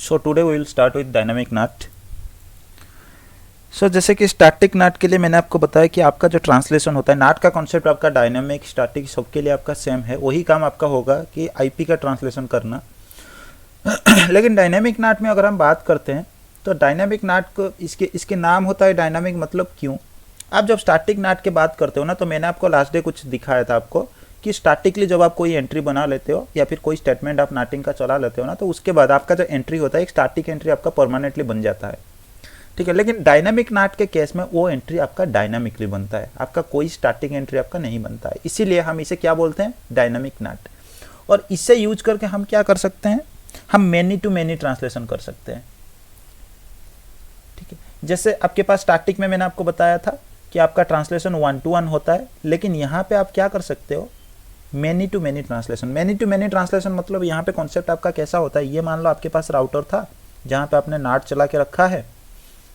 So today we will start with dynamic NAT. So जैसे कि static नाट के लिए मैंने आपको बताया कि आपका जो ट्रांसलेशन होता है, नाट का कॉन्सेप्ट आपका डायनामिक स्टैटिक सबके लिए आपका सेम है, वही काम आपका होगा कि आईपी का ट्रांसलेशन करना। लेकिन डायनामिक नाट में अगर हम बात करते हैं तो डायनामिक नाट को इसके नाम होता है डायनामिक, मतलब क्यों। आप जब स्टैटिक नाट की बात करते हो ना, तो मैंने आपको लास्ट डे कुछ दिखाया था आपको कि स्टैटिकली जब आप कोई एंट्री बना लेते हो या फिर कोई स्टेटमेंट आप नाटिंग का चला लेते हो ना, तो उसके बाद आपका जो एंट्री होता है एक स्टैटिक एंट्री आपका परमानेंटली बन जाता है, ठीक है। लेकिन डायनामिक नाट के केस में वो एंट्री आपका डायनामिकली बनता है, आपका कोई स्टैटिक एंट्री आपका नहीं बनता है, इसीलिए हम इसे क्या बोलते हैं, डायनामिक नाट। और इससे यूज करके हम क्या कर सकते हैं, हम मेनी टू मेनी ट्रांसलेशन कर सकते हैं, ठीक है। जैसे आपके पास स्टैटिक में मैंने आपको बताया था कि आपका ट्रांसलेशन 1 to 1 होता है, लेकिन यहाँ पे आप क्या कर सकते हो, many to many translation. Many to many translation मतलब यहाँ पे कॉन्सेप्ट आपका कैसा होता है, ये मान लो आपके पास राउटर था जहाँ पे आपने नाट चला के रखा है,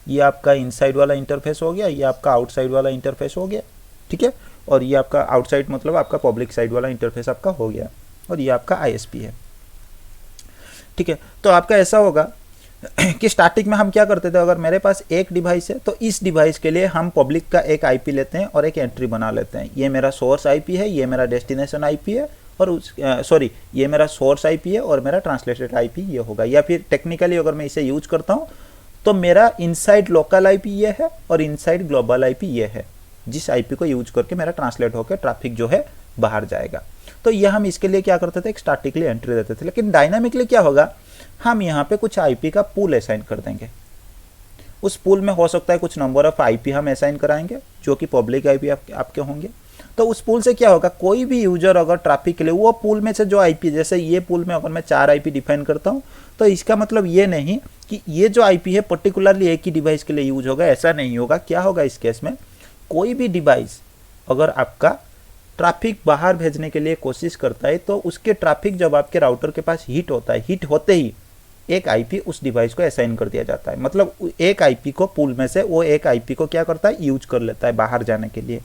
ये आपका इनसाइड वाला इंटरफेस हो गया, ये आपका आउटसाइड वाला इंटरफेस हो गया, ठीक है। और ये आपका आउटसाइड मतलब आपका पब्लिक साइड वाला इंटरफेस आपका हो गया, और ये आपका आईएसपी है, ठीक है। तो आपका ऐसा होगा कि स्टैटिक में हम क्या करते थे, अगर मेरे पास एक डिवाइस है तो इस डिवाइस के लिए हम पब्लिक का एक आईपी लेते हैं और एक एंट्री बना लेते हैं, ये मेरा सोर्स आईपी है, ये मेरा डेस्टिनेशन आईपी है, और ये मेरा सोर्स आईपी है और मेरा ट्रांसलेटेड आईपी ये होगा। या फिर टेक्निकली अगर मैं इसे यूज करता हूँ तो मेरा इनसाइड लोकल आईपी ये है और इनसाइड ग्लोबल आईपी ये है, जिस आईपी को यूज करके मेरा ट्रांसलेट होकर ट्रैफिक जो है बाहर जाएगा। तो ये हम इसके लिए क्या करते थे, एक स्टैटिकली एंट्री देते थे। लेकिन डायनामिकली क्या होगा, हम यहाँ पे कुछ आईपी का पूल असाइन कर देंगे, उस पूल में हो सकता है कुछ नंबर ऑफ आईपी हम असाइन कराएंगे जो कि पब्लिक आईपी आपके होंगे। तो उस पूल से क्या होगा, कोई भी यूजर अगर ट्रैफिक के लिए वो पूल में से जो आईपी, जैसे ये पूल में अगर मैं 4 आईपी डिफाइन करता हूँ, तो इसका मतलब ये नहीं कि ये जो आईपी है पर्टिकुलरली एक ही डिवाइस के लिए यूज होगा, ऐसा नहीं होगा। क्या होगा इस केस में, कोई भी डिवाइस अगर आपका ट्रैफिक बाहर भेजने के लिए कोशिश करता है तो उसके ट्रैफिक जब आपके राउटर के पास हिट होता है, हिट होते ही एक आईपी उस डिवाइस को असाइन कर दिया जाता है। मतलब एक आईपी को पूल में से वो एक आईपी को क्या करता है, यूज कर लेता है बाहर जाने के लिए।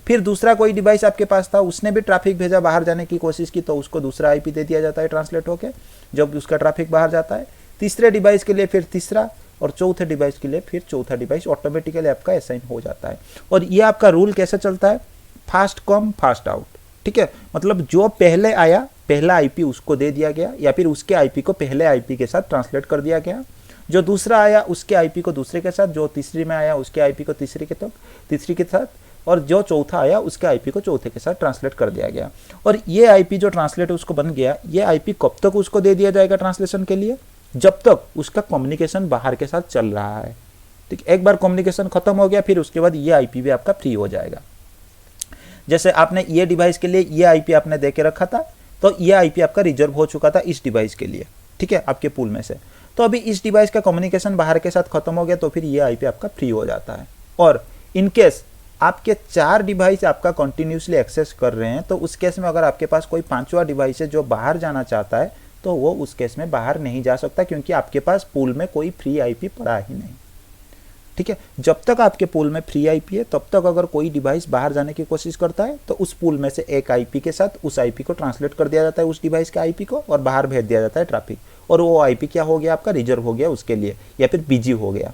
फिर दूसरा कोई डिवाइस आपके पास था, उसने भी ट्रैफिक भेजा बाहर जाने की कोशिश की, तो उसको दूसरा आईपी दे दिया जाता है ट्रांसलेट होके जब उसका ट्रैफिक बाहर जाता है। तीसरे डिवाइस के लिए फिर तीसरा, और चौथे डिवाइस के लिए फिर चौथा डिवाइस ऑटोमेटिकली आपका असाइन हो जाता है। और ये आपका रूल कैसे चलता है, फास्ट कम फास्ट आउट, ठीक है। मतलब जो पहले आया पहला आईपी उसको दे दिया गया, या फिर उसके आईपी को पहले आईपी के साथ ट्रांसलेट कर दिया गया। जो दूसरा आया उसके आईपी को दूसरे के साथ, जो तीसरी में आया उसके आईपी को तीसरी के साथ, और जो चौथा आया उसके आईपी को चौथे के साथ ट्रांसलेट कर दिया गया। और ये आईपी जो ट्रांसलेट उसको बन गया, ये आईपी कब तक उसको दे दिया जाएगा ट्रांसलेशन के लिए, जब तक उसका कम्युनिकेशन बाहर के साथ चल रहा है, ठीक। एक बार कम्युनिकेशन खत्म हो गया फिर उसके बाद ये आईपी भी आपका फ्री हो जाएगा। जैसे आपने ये डिवाइस के लिए ये आईपी आपने दे के रखा था, तो ये आईपी आपका रिजर्व हो चुका था इस डिवाइस के लिए, ठीक है, आपके पूल में से। तो अभी इस डिवाइस का कम्युनिकेशन बाहर के साथ खत्म हो गया तो फिर ये आईपी आपका फ्री हो जाता है। और इनकेस आपके 4 डिवाइस आपका कंटिन्यूसली एक्सेस कर रहे हैं, तो उस केस में अगर आपके पास कोई 5वां डिवाइस है जो बाहर जाना चाहता है, तो वो उस केस में बाहर नहीं जा सकता, क्योंकि आपके पास पूल में कोई फ्री आईपी पड़ा ही नहीं, ठीक है। जब तक आपके पूल में फ्री आईपी है तब तक अगर कोई डिवाइस बाहर जाने की कोशिश करता है तो उस पूल में से एक आईपी के साथ उस आईपी को ट्रांसलेट कर दिया जाता है, उस डिवाइस के आईपी को, और बाहर भेज दिया जाता है ट्रैफिक। और वो आईपी क्या हो गया, आपका रिजर्व हो गया उसके लिए, या फिर बिजी हो गया।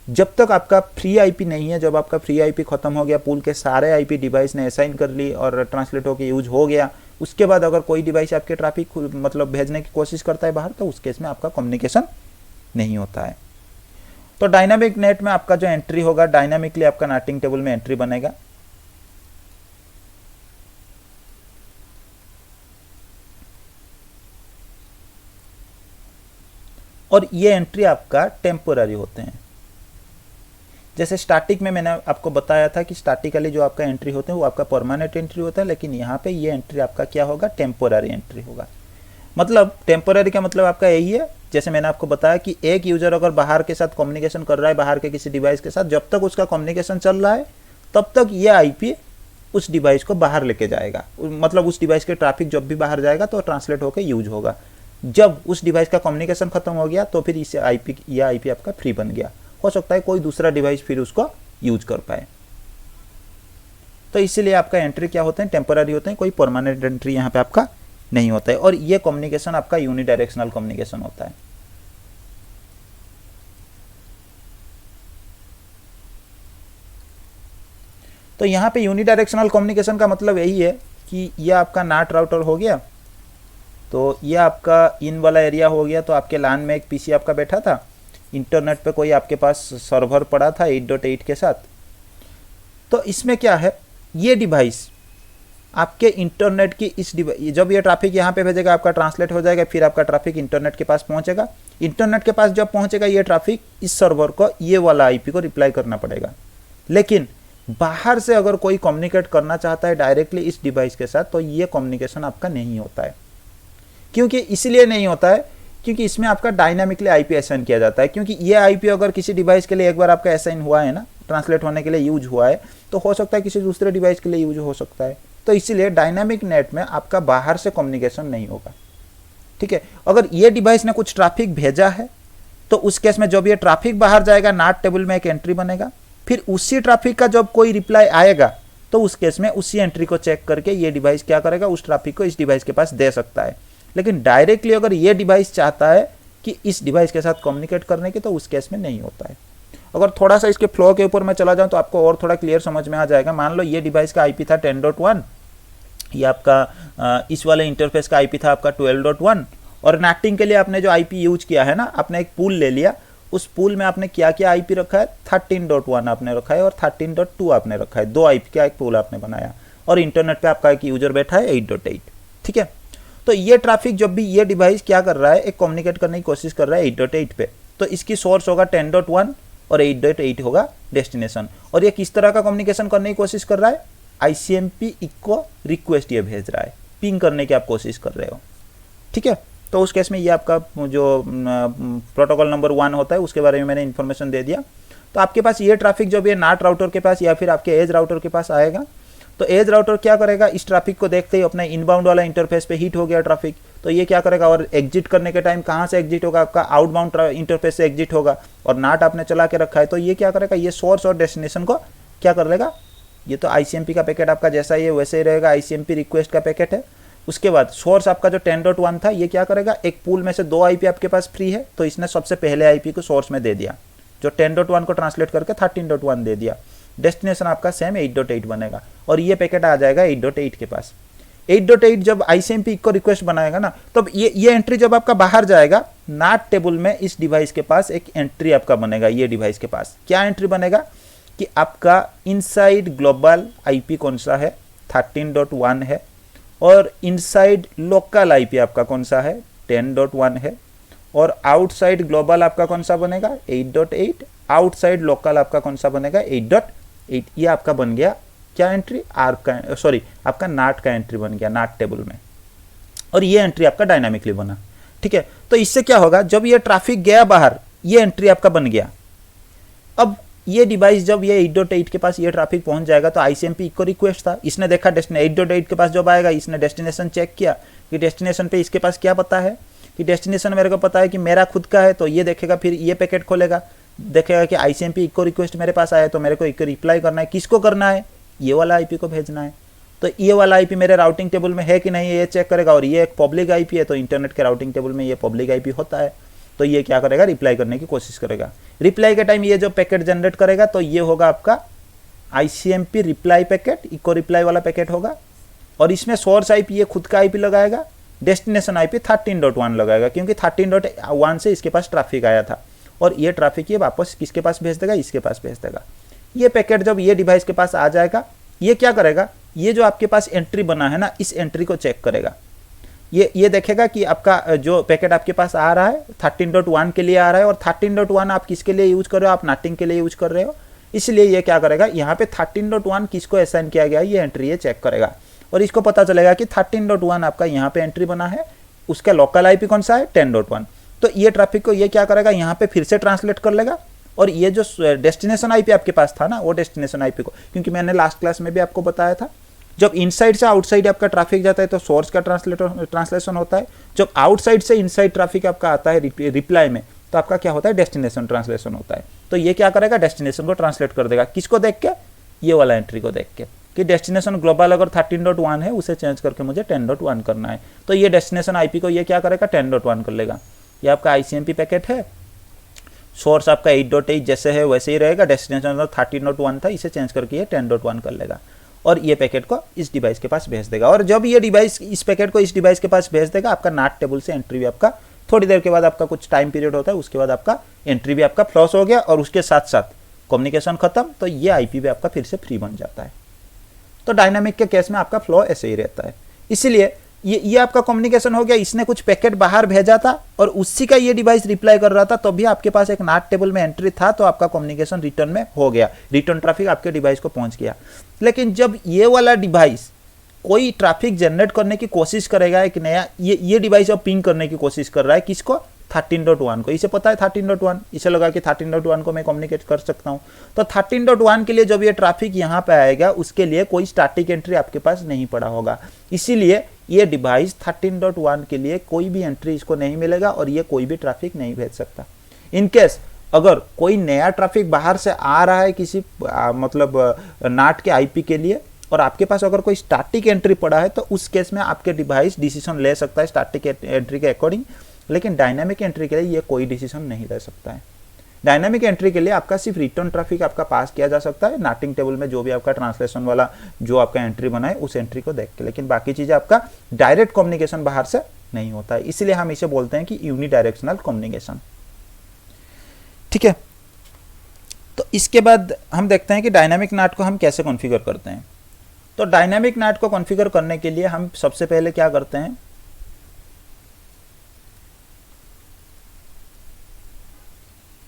जब तक आपका फ्री आईपी नहीं है, जब आपका फ्री आईपी खत्म हो गया, पूल के सारे आईपी डिवाइस ने असाइन कर ली और ट्रांसलेट होकर यूज हो गया, उसके बाद अगर कोई डिवाइस आपके ट्रैफिक मतलब भेजने की कोशिश करता है बाहर, तो उस केस में आपका कम्युनिकेशन नहीं होता है। तो डायनामिक नेट में आपका जो एंट्री होगा, डायनामिकली आपका नाटिंग टेबल में एंट्री बनेगा। और ये एंट्री आपका टेम्पोररी होते हैं। जैसे स्टैटिक में मैंने आपको बताया था कि स्टैटिकली जो आपका एंट्री होते हैं वो आपका परमानेंट एंट्री होता है, लेकिन यहाँ पे ये एंट्री आपका क्या होगा, टेम्पोररी एंट्री होगा। मतलब टेम्पोररी का मतलब आपका यही है, जैसे मैंने आपको बताया कि एक यूजर अगर बाहर के साथ कम्युनिकेशन कर रहा है, बाहर के किसी डिवाइस के साथ, जब तक उसका कम्युनिकेशन चल रहा है तब तक ये आईपी उस डिवाइस को बाहर लेके जाएगा। मतलब उस डिवाइस के ट्रैफिक जब भी बाहर जाएगा तो ट्रांसलेट होकर यूज होगा। जब उस डिवाइस का कम्युनिकेशन खत्म हो गया तो फिर इसे ये आईपी आपका फ्री बन गया, हो सकता है कोई दूसरा डिवाइस फिर उसको यूज कर पाए। तो इसीलिए आपका एंट्री क्या होते हैं, टेम्पोररी होते हैं, कोई परमानेंट एंट्री यहाँ पे आपका नहीं होता है। और ये कम्युनिकेशन आपका यूनिडायरेक्शनल कम्युनिकेशन होता है। तो यहाँ पे यूनिडायरेक्शनल कम्युनिकेशन का मतलब यही है कि ये आपका नाट राउटर हो गया, तो ये आपका इन वाला एरिया हो गया। तो आपके LAN में एक पीसी आपका बैठा था, इंटरनेट पे कोई आपके पास सर्वर पड़ा था 8.8 के साथ। तो इसमें क्या है, ये डिवाइस आपके इंटरनेट की इस डिवाइस, जब ये ट्रैफिक यहाँ पे भेजेगा आपका ट्रांसलेट हो जाएगा, फिर आपका ट्रैफिक इंटरनेट के पास पहुँचेगा। इंटरनेट के पास जब पहुँचेगा ये ट्रैफिक, इस सर्वर को ये वाला आईपी को रिप्लाई करना पड़ेगा। लेकिन बाहर से अगर कोई कम्युनिकेट करना चाहता है डायरेक्टली इस डिवाइस के साथ, तो ये कम्युनिकेशन आपका नहीं होता है। क्योंकि इसलिए नहीं होता है क्योंकि इसमें आपका डायनामिकली आईपी असाइन किया जाता है। क्योंकि ये आईपी अगर किसी डिवाइस के लिए एक बार आपका असाइन हुआ है ना, ट्रांसलेट होने के लिए यूज हुआ है, तो हो सकता है किसी दूसरे डिवाइस के लिए यूज हो सकता है। तो इसीलिए डायनामिक नेट में आपका बाहर से कम्युनिकेशन नहीं होगा। ठीक है, अगर ये डिवाइस ने कुछ ट्रैफिक भेजा है तो उस केस में जब ये ट्रैफिक बाहर जाएगा, नाट टेबल में एक एंट्री बनेगा। फिर उसी ट्रैफिक का जब कोई रिप्लाई आएगा तो उस केस में उसी एंट्री को चेक करके ये डिवाइस क्या करेगा, उस ट्रैफिक को इस डिवाइस के पास दे सकता है। लेकिन डायरेक्टली अगर ये डिवाइस चाहता है कि इस डिवाइस के साथ कम्युनिकेट करने की, तो उस केस में नहीं होता है। अगर थोड़ा सा इसके फ्लो के ऊपर मैं चला जाऊं तो आपको और थोड़ा क्लियर समझ में आ जाएगा। मान लो ये डिवाइस का आईपी था 10.1, ये आपका इस वाले इंटरफेस का आईपी था आपका 12.1, और नेटिंग के लिए आपने जो आईपी यूज किया है ना, आपने एक पूल ले लिया, उस पूल में आपने क्या क्या आईपी रखा है, 13.1 आपने रखा है और 13.2 आपने रखा है। दो आईपी का एक पूल आपने बनाया, और इंटरनेट पे आपका एक यूजर बैठा है 8.8। ठीक है, तो ये ट्रैफिक जब भी ये डिवाइस क्या कर रहा है, एक कम्युनिकेट करने की कोशिश कर रहा है 8.8 पे, तो इसकी सोर्स होगा 10.1 और 8.8 होगा डेस्टिनेशन। और ये किस तरह का कम्युनिकेशन करने की कोशिश कर रहा है, ICMP इको रिक्वेस्ट ये भेज रहा है, पिंग करने की आप कोशिश कर रहे हो। ठीक है, तो उस केस में ये आपका जो प्रोटोकॉल नंबर 1 होता है उसके बारे में मैंने इन्फॉर्मेशन दे दिया। तो आपके पास ये ट्रैफिक जब ये नाट राउटर के पास या फिर आपके एज राउटर के पास आएगा, तो एज राउटर क्या करेगा, इस ट्रैफिक को देखते ही अपने इनबाउंड वाला इंटरफेस पे हिट हो गया ट्रैफिक, तो ये क्या करेगा, और एग्जिट करने के टाइम कहाँ से एग्जिट होगा, आपका आउटबाउंड इंटरफेस से एग्जिट होगा, और नाट आपने चला के रखा है, तो ये क्या करेगा, ये सोर्स और डेस्टिनेशन को क्या कर लेगा, ये तो ICMP का पैकेट आपका जैसा ही है वैसे ही रहेगा, ICMP रिक्वेस्ट का पैकेट है। उसके बाद सोर्स आपका जो 10.1 था, ये क्या करेगा, एक पूल में से 2 आईपी आपके पास फ्री है, तो इसने सबसे पहले आईपी को सोर्स में दे दिया, जो 10.1 को ट्रांसलेट करके 13.1 दे दिया। डेस्टिनेशन आपका सेम 8.8 बनेगा, और ये पैकेट आ जाएगा 8.8 के पास। 8.8 जब ICMP को रिक्वेस्ट बनाएगा ना, तब ये एंट्री जब आपका बाहर जाएगा, नाट टेबल में इस डिवाइस के पास एक एंट्री आपका बनेगा। ये डिवाइस के पास क्या एंट्री बनेगा कि आपका इनसाइड ग्लोबल आईपी कौन सा है, 13.1 है, और इनसाइड लोकल आईपी आपका कौन सा है, 10.1 है, और आउटसाइड ग्लोबल आपका कौन सा बनेगा, 8.8, आउटसाइड लोकल आपका कौन सा बनेगा, 8.8। ये आपका बन गया क्या एंट्री, आर्क का, सॉरी आपका नाट का एंट्री बन गया नाट टेबल में, और ये एंट्री आपका डायनामिकली बना। ठीक है, तो इससे क्या होगा, जब ये ट्रैफिक गया बाहर, ये एंट्री आपका बन गया। अब ये डिवाइस जब ये 8.8 के पास ये ट्रैफिक पहुंच जाएगा, तो ICMP इको रिक्वेस्ट था, इसने देखा 8.8 के पास जब आएगा, इसने डेस्टिनेशन चेक किया कि डेस्टिनेशन पे इसके पास क्या पता है, कि डेस्टिनेशन मेरे को पता है कि मेरा खुद का है, तो ये देखेगा, फिर ये पैकेट खोलेगा, देखेगा कि ICMP इको रिक्वेस्ट मेरे पास आया, तो मेरे को इको रिप्लाई करना है, किसको करना है, ये वाला आईपी को भेजना है। तो ये वाला आईपी मेरे राउटिंग टेबल में है कि नहीं, ये चेक करेगा, और ये एक पब्लिक आईपी है, तो इंटरनेट के राउटिंग टेबल में ये पब्लिक आईपी होता है, तो ये क्या करेगा, रिप्लाई करने की कोशिश करेगा। रिप्लाई के टाइम ये जो पैकेट जनरेट करेगा, तो ये होगा आपका ICMP reply packet, echo reply वाला पैकेट होगा, और इसमें सोर्स आईपी ये खुद का आईपी लगाएगा, डेस्टिनेशन आईपी 13.1 लगाएगा, क्योंकि 13.1 से इसके पास ट्रैफिक आया था, और ये ट्रैफिक ये वापस किसके पास भेज देगा, इसके पास भेज देगा। ये पैकेट जब ये डिवाइस के पास आ जाएगा, ये क्या करेगा, ये जो आपके पास एंट्री बना है ना, इस एंट्री को चेक करेगा, ये देखेगा कि आपका जो पैकेट आपके पास आ रहा है 13.1 के लिए आ रहा है, और 13.1 आप किसके लिए यूज कर रहे हो, आप नाटिंग के लिए यूज कर रहे हो, इसलिए ये क्या करेगा, यहाँ पे 13.1 किसको असाइन किया गया है, ये एंट्री ये चेक करेगा, और इसको पता चलेगा कि 13.1 आपका यहाँ पे एंट्री बना है, उसका लोकल आईपी कौन सा है, 10.1। तो ये ट्रैफिक को ये क्या करेगा, यहाँ पे फिर से ट्रांसलेट कर लेगा, और ये जो डेस्टिनेशन आईपी आपके पास था ना, वो डेस्टिनेशन आईपी को, क्योंकि मैंने लास्ट क्लास में भी आपको बताया था, जब इनसाइड से आउटसाइड आपका ट्रैफिक जाता है तो सोर्स का ट्रांसलेशन होता है, जब आउटसाइड से इनसाइड ट्रैफिक आपका आता है रिप्लाई में, तो आपका क्या होता है, डेस्टिनेशन ट्रांसलेशन होता है। तो ये क्या करेगा, डेस्टिनेशन को ट्रांसलेट कर देगा, किसको देख के, ये वाला एंट्री को देख के, कि डेस्टिनेशन ग्लोबल अगर 13.1 है, उसे चेंज करके मुझे 10.1 करना है, तो ये डेस्टिनेशन आईपी को ये क्या करेगा, 10.1 कर लेगा। ये आपका ICMP पैकेट है, सोर्स आपका 8.8 जैसे है वैसे ही रहेगा, डेस्टिनेशन 13.1 था, इसे चेंज करके ये 10.1 कर लेगा और ये पैकेट को इस डिवाइस के पास भेज देगा। और जब ये डिवाइस इस पैकेट को इस डिवाइस के पास भेज देगा, आपका नाट टेबल से एंट्री भी आपका थोड़ी देर के बाद, आपका कुछ टाइम पीरियड होता है, उसके बाद आपका एंट्री भी आपका फ्लॉस हो गया और उसके साथ साथ कम्युनिकेशन खत्म, तो ये आईपी भी आपका फिर से फ्री बन जाता है। तो डायनामिक के केस में आपका फ्लो ऐसे ही रहता है। इसीलिए ये आपका कम्युनिकेशन हो गया, इसने कुछ पैकेट बाहर भेजा था और उसी का ये डिवाइस रिप्लाई कर रहा था, तो भी आपके पास एक नाट टेबल में एंट्री था, तो आपका कम्युनिकेशन रिटर्न में हो गया, रिटर्न ट्रैफिक आपके डिवाइस को पहुंच गया। लेकिन जब ये वाला डिवाइस कोई ट्रैफिक जनरेट करने की कोशिश करेगा, एक नया ये डिवाइस अब पिंग करने की कोशिश कर रहा है, किसको? 13.1 को। इसे पता है 13.1, इसे लगा कि 13.1 को मैं कम्युनिकेट कर सकता हूं। तो 13.1 के लिए जब ये ट्रैफिक यहां पे आएगा, उसके लिए कोई स्टैटिक एंट्री आपके पास नहीं पड़ा होगा, इसीलिए ये डिवाइस 13.1 के लिए कोई भी एंट्री इसको नहीं मिलेगा और ये कोई भी ट्रैफिक नहीं भेज सकता। इनकेस अगर कोई नया ट्रैफिक बाहर से आ रहा है किसी मतलब नाट के आईपी के लिए, और आपके पास अगर कोई स्टैटिक एंट्री पड़ा है, तो उस केस में आपके डिवाइस डिसीजन ले सकता है स्टैटिक एंट्री के अकॉर्डिंग, लेकिन डायनामिक एंट्री के लिए ये कोई डिसीजन नहीं ले सकता है। डायनामिक एंट्री के लिए आपका सिर्फ रिटर्न ट्रैफिक आपका पास किया जा सकता है नाटिंग टेबल में, जो भी आपका ट्रांसलेशन वाला जो आपका एंट्री बना है उस एंट्री को देख के, लेकिन बाकी चीजें आपका डायरेक्ट कम्युनिकेशन बाहर से नहीं होता है, इसलिए हम इसे बोलते हैं कि यूनिडायरेक्शनल कम्युनिकेशन। ठीक है, तो इसके बाद हम देखते हैं कि डायनामिक नाट को हम कैसे कॉन्फ़िगर करते हैं। तो डायनामिक नाट को कॉन्फ़िगर करने के लिए हम सबसे पहले क्या करते हैं,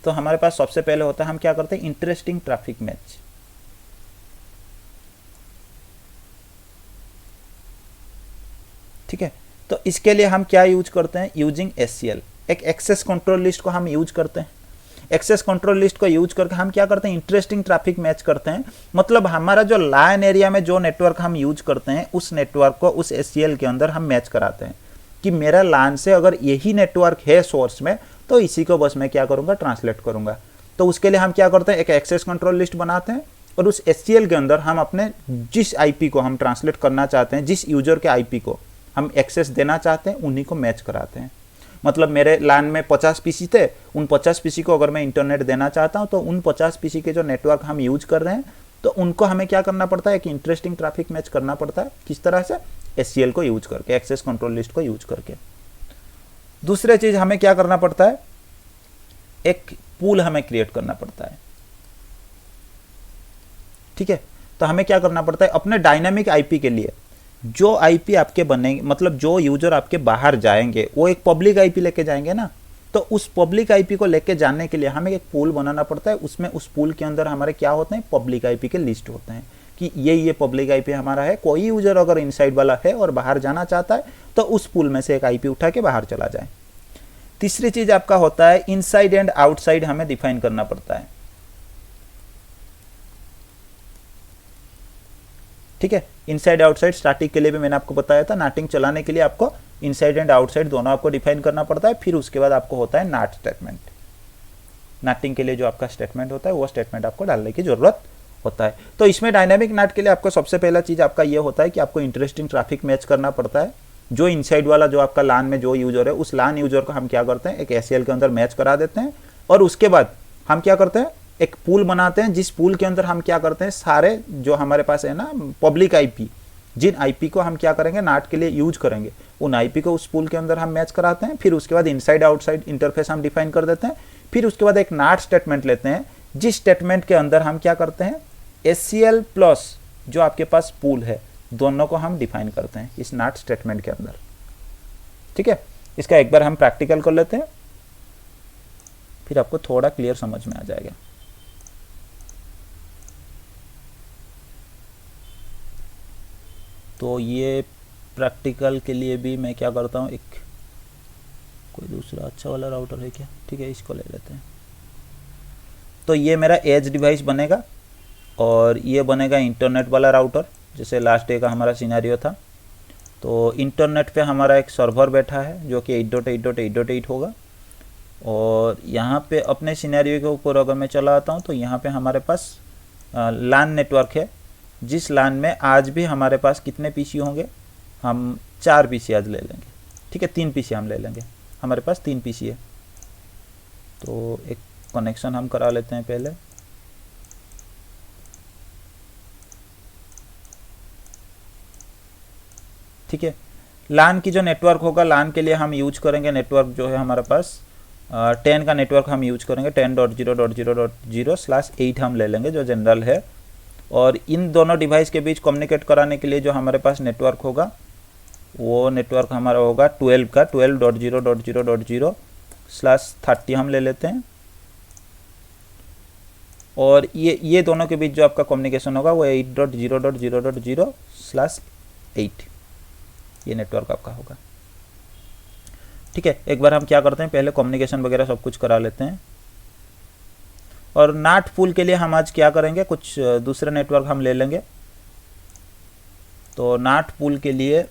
तो हमारे पास सबसे पहले होता है, हम क्या करते हैं, इंटरेस्टिंग ट्रैफिक मैच। ठीक है, तो इसके लिए हम क्या यूज करते हैं, यूजिंग एससीएल, एक एक्सेस कंट्रोल लिस्ट को हम यूज करते हैं। एक्सेस कंट्रोल लिस्ट को यूज करके हम क्या करते हैं, इंटरेस्टिंग ट्रैफिक मैच करते हैं। मतलब हमारा जो लाइन एरिया में जो नेटवर्क हम यूज करते हैं, उस नेटवर्क को उस एससीएल के अंदर हम मैच कराते हैं कि मेरा लान से अगर यही नेटवर्क है सोर्स में, तो इसी को बस मैं क्या करूंगा, ट्रांसलेट करूंगा। तो उसके लिए हम क्या करते हैं, एक एक्सेस कंट्रोल लिस्ट बनाते हैं और उस एससीएल के अंदर हम अपने जिस आईपी को हम ट्रांसलेट करना चाहते हैं, जिस यूजर के आईपी को हम एक्सेस देना चाहते हैं, उन्हीं को मैच कराते हैं। मतलब मेरे लान में 50 पीसी थे, उन 50 पीसी को अगर मैं इंटरनेट देना चाहता हूं, तो उन 50 पीसी के जो नेटवर्क हम यूज कर रहे हैं, तो उनको हमें क्या करना पड़ता है, कि इंटरेस्टिंग ट्रैफिक मैच करना पड़ता है। किस तरह से, एससीएल को यूज करके, एक्सेस कंट्रोल लिस्ट को यूज करके। दूसरी चीज हमें क्या करना पड़ता है, एक पूल हमें क्रिएट करना पड़ता है। ठीक है, तो हमें क्या करना पड़ता है, अपने डायनामिक आईपी के लिए जो आईपी आपके बनेंगे, मतलब जो यूजर आपके बाहर जाएंगे, वो एक पब्लिक आईपी लेके जाएंगे ना, तो उस पब्लिक आईपी को लेके जाने के लिए हमें एक पूल बनाना पड़ता है। उसमें उस पूल के अंदर हमारे क्या होते हैं, पब्लिक आईपी के लिस्ट होते हैं कि ये पब्लिक आईपी हमारा है। कोई यूजर अगर इनसाइड वाला है और बाहर जाना चाहता है, तो उस पूल में से एक आईपी उठा के बाहर चला जाए। तीसरी चीज आपका होता है, इनसाइड एंड आउटसाइड हमें डिफाइन करना पड़ता है। ठीक है, इनसाइड आउटसाइड स्टैटिक के लिए भी मैंने आपको बताया था, नाटिंग चलाने के लिए आपको इनसाइड एंड आउटसाइड दोनों आपको डिफाइन करना पड़ता है। फिर उसके बाद आपको होता है नाट स्टेटमेंट। नाटिंग के लिए जो आपका स्टेटमेंट होता है, वो स्टेटमेंट आपको डालने की जरूरत होता है। तो इसमें डायनामिक नाट के लिए आपको सबसे पहला चीज आपका ये होता है कि आपको इंटरेस्टिंग ट्रैफिक मैच करना पड़ता है। जो इनसाइड वाला जो आपका लान में जो यूजर है, उस लान यूजर को हम क्या करते हैं, एक एससीएल के अंदर मैच करा देते हैं। और उसके बाद हम क्या करते हैं, एक पूल बनाते हैं, जिस पूल के अंदर हम क्या करते हैं, सारे जो हमारे पास है ना पब्लिक आईपी, जिन आईपी को हम क्या करेंगे, नाट के लिए यूज करेंगे, उन आईपी को उस पूल के अंदर हम मैच कराते हैं। फिर उसके बाद इनसाइड आउटसाइड इंटरफेस हम डिफाइन कर देते हैं। फिर उसके बाद एक नाट स्टेटमेंट लेते हैं, जिस स्टेटमेंट के अंदर हम क्या करते हैं, एससीएल प्लस जो आपके पास पूल है, दोनों को हम डिफाइन करते हैं इस नाट स्टेटमेंट के अंदर। ठीक है, इसका एक बार हम प्रैक्टिकल कर लेते हैं, फिर आपको थोड़ा क्लियर समझ में आ जाएगा। तो ये प्रैक्टिकल के लिए भी मैं क्या करता हूँ, एक कोई दूसरा अच्छा वाला राउटर है क्या, ठीक है इसको ले लेते हैं। तो ये मेरा एज डिवाइस बनेगा और ये बनेगा इंटरनेट वाला राउटर, जैसे लास्ट डे का हमारा सिनेरियो था। तो इंटरनेट पे हमारा एक सर्वर बैठा है जो कि 8.8.8.8 होगा, और यहाँ पे अपने सिनेरियो के ऊपर अगर मैं चला आता हूँ, तो यहाँ पे हमारे पास लान नेटवर्क है, जिस लान में आज भी हमारे पास कितने पीसी होंगे, हम 4 पीसी आज ले लेंगे। ठीक है, 3 पीसी हम ले लेंगे, हमारे पास 3 पीसी है। तो एक कनेक्शन हम करा लेते हैं पहले। ठीक है, लान की जो नेटवर्क होगा, लान के लिए हम यूज करेंगे नेटवर्क जो है हमारे पास 10 का नेटवर्क हम यूज करेंगे, 10.0.0.0/8 हम ले लेंगे जो जनरल है। और इन दोनों डिवाइस के बीच कम्युनिकेट कराने के लिए जो हमारे पास नेटवर्क होगा वो नेटवर्क हमारा होगा 12 का, 12.0.0.0/30 हम ले लेते हैं। और ये दोनों के बीच जो आपका कम्युनिकेशन होगा वो 8.0.0.0/8 ये नेटवर्क आपका होगा। ठीक है, एक बार हम क्या करते हैं, पहले कम्युनिकेशन वगैरह सब कुछ करा लेते हैं। और नाट पूल के लिए हम आज क्या करेंगे, कुछ दूसरे नेटवर्क हम ले लेंगे। तो नाट पूल के लिए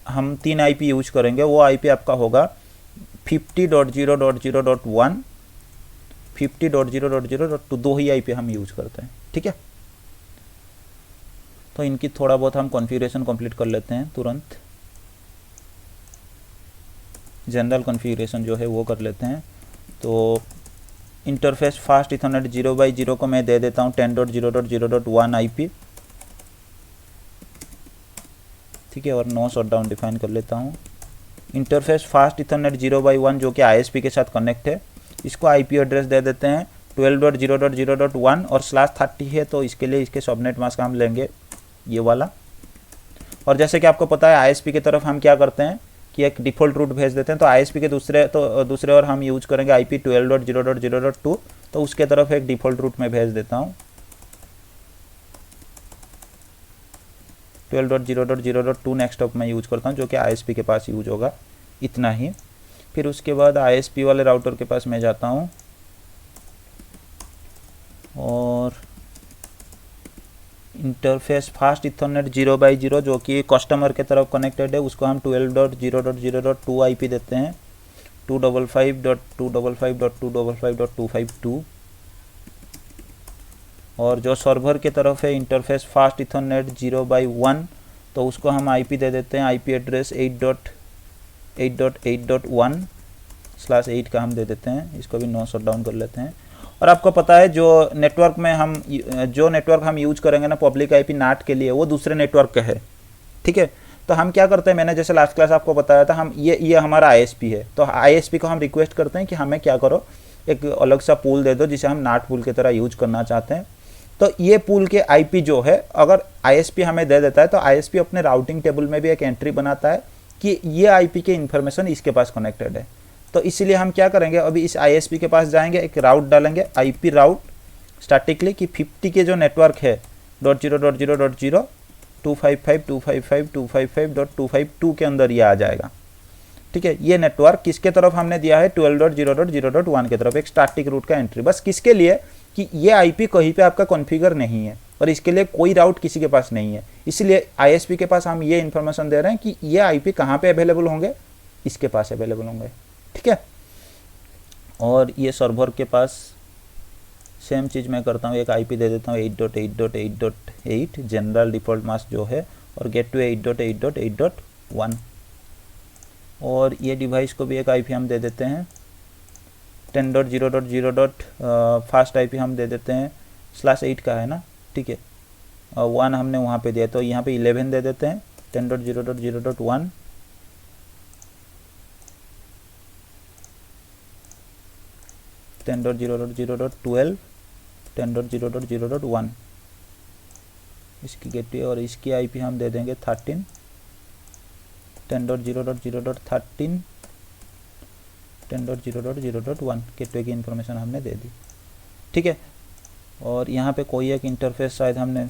हम 3 आईपी यूज करेंगे। वो आईपी आपका होगा 50.0.0.1, 50.0.0.2, 2 ही आईपी हम यूज करते हैं। ठीक है, तो इनकी थोड़ा बहुत हम कॉन्फ़िगरेशन कंप्लीट कर लेते हैं तुरंत। जनरल कॉन्फ़िगरेशन जो है वो कर लेते हैं। तो इंटरफेस फास्ट इथरनेट 0/0 को मैं दे देता हूँ 10.0.0.1 आईपी। ठीक है, और नो शटडाउन डिफाइन कर लेता हूँ। इंटरफेस फास्ट इथरनेट 0/1 जो कि आईएसपी के साथ कनेक्ट है, इसको आईपी एड्रेस दे देते हैं 12.0.0.1 और /30 है, तो इसके लिए इसके सबनेट मास्क हम लेंगे ये वाला। और जैसे कि आपको पता है आईएसपी की तरफ हम क्या करते हैं कि एक डिफ़ॉल्ट रूट भेज देते हैं। तो आईएसपी के दूसरे और हम यूज करेंगे आईपी 12.0.0.2, तो उसके तरफ एक डिफ़ॉल्ट रूट में भेज देता हूँ 12.0.0.2 नेक्स्ट अप मैं यूज करता हूँ जो कि आईएसपी के पास यूज होगा, इतना ही। फिर उसके बाद आईएसपी वाले राउटर के पास मैं जाता हूँ और इंटरफेस फास्ट इथरनेट 0/0 जो कि कस्टमर के तरफ कनेक्टेड है, उसको हम 12.0.0.2 आईपी देते हैं 255.255.255.252। और जो सर्वर के तरफ है इंटरफेस फास्ट इथरनेट 0/1, तो उसको हम आईपी दे देते हैं, आईपी एड्रेस 8.8.1/8 का हम दे देते हैं। इसको भी नो शटडाउन कर लेते हैं। और आपको पता है जो नेटवर्क हम यूज करेंगे ना पब्लिक आईपी नाट के लिए, वो दूसरे नेटवर्क का है। ठीक है, तो हम क्या करते हैं, मैंने जैसे लास्ट क्लास आपको बताया था, हम ये हमारा आईएसपी है, तो आईएसपी को हम रिक्वेस्ट करते हैं कि हमें क्या करो, एक अलग सा पूल दे दो जिसे हम नाट पूल की तरह यूज करना चाहते हैं। तो ये पूल के आईपी जो है अगर आईएसपी हमें दे देता है, तो आईएसपी अपने राउटिंग टेबल में भी एक एंट्री बनाता है कि ये आईपी के इन्फॉर्मेशन इसके पास कनेक्टेड है। तो इसीलिए हम क्या करेंगे, अभी इस आईएसपी के पास जाएंगे, एक राउट डालेंगे, आईपी राउट स्टैटिकली कि 50 के जो नेटवर्क है .0.0.0 255.255.255.252 के अंदर ये आ जाएगा। ठीक है, ये नेटवर्क किसके तरफ हमने दिया है 12.0.0.1 के तरफ, एक स्टैटिक रूट का एंट्री, बस किसके लिए कि ये आईपी कहीं पे आपका कॉन्फ़िगर नहीं है और इसके लिए कोई राउट किसी के पास नहीं है। इसलिए आईएसपी के पास हम ये इन्फॉर्मेशन दे रहे हैं कि ये आईपी कहाँ पे अवेलेबल होंगे, इसके पास अवेलेबल होंगे। ठीक है, और ये सर्वर के पास सेम चीज़ मैं करता हूँ, एक आईपी दे देता हूँ 8.8.8.8 जनरल डिफ़ॉल्ट मास्क जो है, और गेट टू 8.8.8.1। और ये डिवाइस को भी एक आईपी हम दे देते हैं 10.0.0. फास्ट आईपी हम दे देते हैं /8 का है ना। ठीक है, 1 हमने वहाँ पे दिया, तो यहाँ पे 11 दे देते हैं 10.0.0.1, 10.0.0.12, 10.0.0.1 इसकी गेटवे। और इसकी आईपी हम दे देंगे 13, 10.0.0.13, 10.0.0.1 गेटवे की इन्फॉर्मेशन हमने दे दी। ठीक है, और यहाँ पे कोई एक इंटरफेस शायद हमने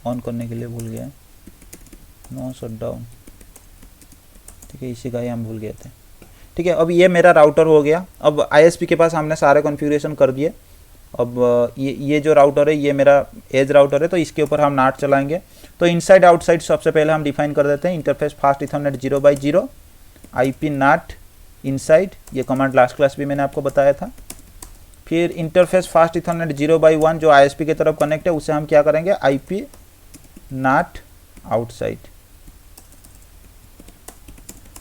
ऑन करने के लिए भूल गए, नो शटडाउन। ठीक है, इसी का ही हम भूल गए थे। ठीक है, अब ये मेरा राउटर हो गया। अब आईएसपी के पास हमने सारे कॉन्फ़िगरेशन कर दिए। अब ये जो राउटर है ये मेरा एज राउटर है, तो इसके ऊपर हम नाट चलाएंगे। तो इनसाइड आउटसाइड सबसे पहले हम डिफाइन कर देते हैं, interface fast Ethernet 0/0 IP NAT inside, ये कमांड लास्ट क्लास भी मैंने आपको बताया था। फिर इंटरफेस फास्ट इथरनेट 0/1 जो आईएसपी की तरफ कनेक्ट है, उसे हम क्या करेंगे, आईपी नाट आउटसाइड।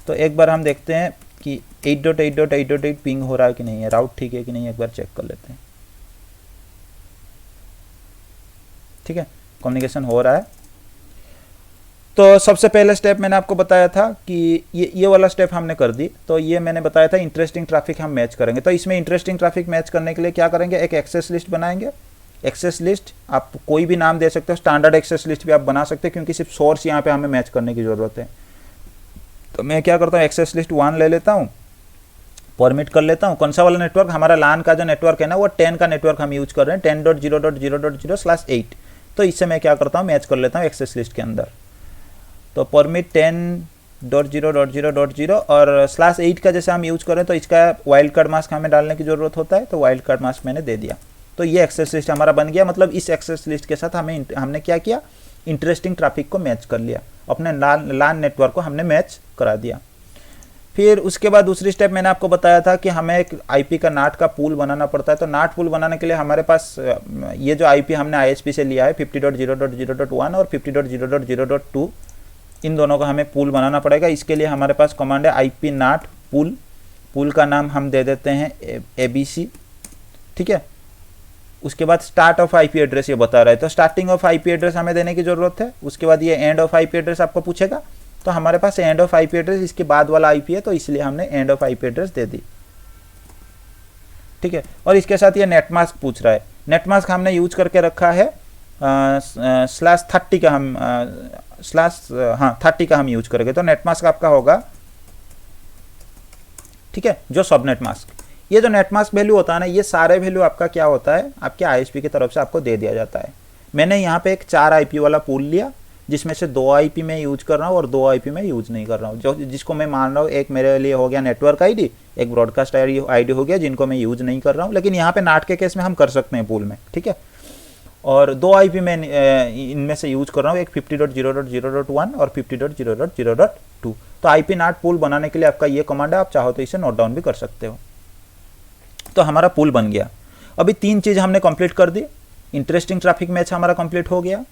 तो एक बार हम देखते हैं कि 8.8.8.8 पिंग हो रहा है कि नहीं है, राउट ठीक है कि नहीं, एक बार चेक कर लेते हैं। ठीक है, कम्युनिकेशन हो रहा है। तो सबसे पहले स्टेप मैंने आपको बताया था कि ये वाला स्टेप हमने कर दी। तो ये मैंने बताया था इंटरेस्टिंग ट्रैफिक हम मैच करेंगे। तो इसमें इंटरेस्टिंग ट्रैफिक मैच करने के लिए क्या करेंगे, एक एक्सेस लिस्ट बनाएंगे। एक्सेस लिस्ट आप कोई भी नाम दे सकते हो, स्टैंडर्ड एक्सेस लिस्ट भी आप बना सकते हैं, क्योंकि सिर्फ सोर्स यहाँ पे हमें मैच करने की ज़रूरत है। तो मैं क्या करता हूँ, एक्सेस लिस्ट 1 ले लेता हूँ, परमिट कर लेता हूँ। कौन सा वाला नेटवर्क, हमारा LAN का जो नेटवर्क है ना, वो 10 का नेटवर्क हम यूज कर रहे हैं, 10.0.0.0/8। तो इससे मैं क्या करता हूँ, मैच कर लेता हूँ एक्सेस लिस्ट के अंदर। तो परमिट 10.0.0.0 और /8 का जैसे हम यूज करें तो इसका वाइल्ड कार्ड मास्क हमें डालने की ज़रूरत होता है। तो वाइल्ड कार्ड मास्क मैंने दे दिया। तो ये एक्सेस लिस्ट हमारा बन गया। मतलब इस एक्सेस लिस्ट के साथ हमने क्या किया, इंटरेस्टिंग ट्रैफिक को मैच कर लिया, अपने LAN नेटवर्क को हमने मैच करा दिया। फिर उसके बाद दूसरी स्टेप मैंने आपको बताया था कि हमें एक आईपी का नाट का पूल बनाना पड़ता है। तो नाट पूल बनाने के लिए हमारे पास ये जो आईपी हमने आईएसपी से लिया है 50.0.0.1 और 50.0.0.2, इन दोनों का हमें पूल बनाना पड़ेगा। इसके लिए हमारे पास कमांड है आईपी नाट पूल। पूल का नाम हम दे देते हैं ABC। ठीक है, उसके बाद स्टार्ट ऑफ आईपी एड्रेस ये बता रहा है, तो स्टार्टिंग ऑफ आईपी एड्रेस हमें देने की जरूरत है। उसके बाद ये एंड ऑफ आईपी एड्रेस आपको पूछेगा, तो हमारे पास एंड ऑफ आईपी एड्रेस इसके बाद वाला आईपी है, तो इसलिए हमने एंड ऑफ आईपी एड्रेस दे दी। ठीक है, और इसके साथ ये नेटमास्क पूछ रहा है। नेटमास्क हमने यूज करके रखा है /30 का, हम /30 का हम यूज करेंगे। तो नेटमास्क आपका होगा, ठीक है, जो सबनेट मास्क। ये जो नेटमास्क वैल्यू होता है ना, ये सारे वैल्यू आपका क्या होता है, आपके आईएसपी की तरफ से आपको दे दिया जाता है। मैंने यहाँ पे एक 4 आईपी वाला पूल लिया, जिसमें से 2 आईपी में यूज कर रहा हूँ और 2 आईपी में यूज नहीं कर रहा हूँ। जिसको मैं मान रहा हूँ, एक मेरे लिए हो गया नेटवर्क आईडी, एक ब्रॉडकास्ट आईडी हो गया, जिनको मैं यूज नहीं कर रहा हूँ। लेकिन यहाँ पे नाट के केस में हम कर सकते हैं पूल में, ठीक है। और 2 आईपी में इनमें से यूज कर रहा हूँ, एक 50.0.0.1 और 50.0.0.2। तो आईपी नाट पूल बनाने के लिए आपका ये कमांड है, आप चाहो तो इसे नोट डाउन भी कर सकते हो। तो हमारा पूल बन गया। अभी 3 चीज़ हमने कंप्लीट कर दी। इंटरेस्टिंग ट्रैफिक मैच हमारा कंप्लीट हो गया,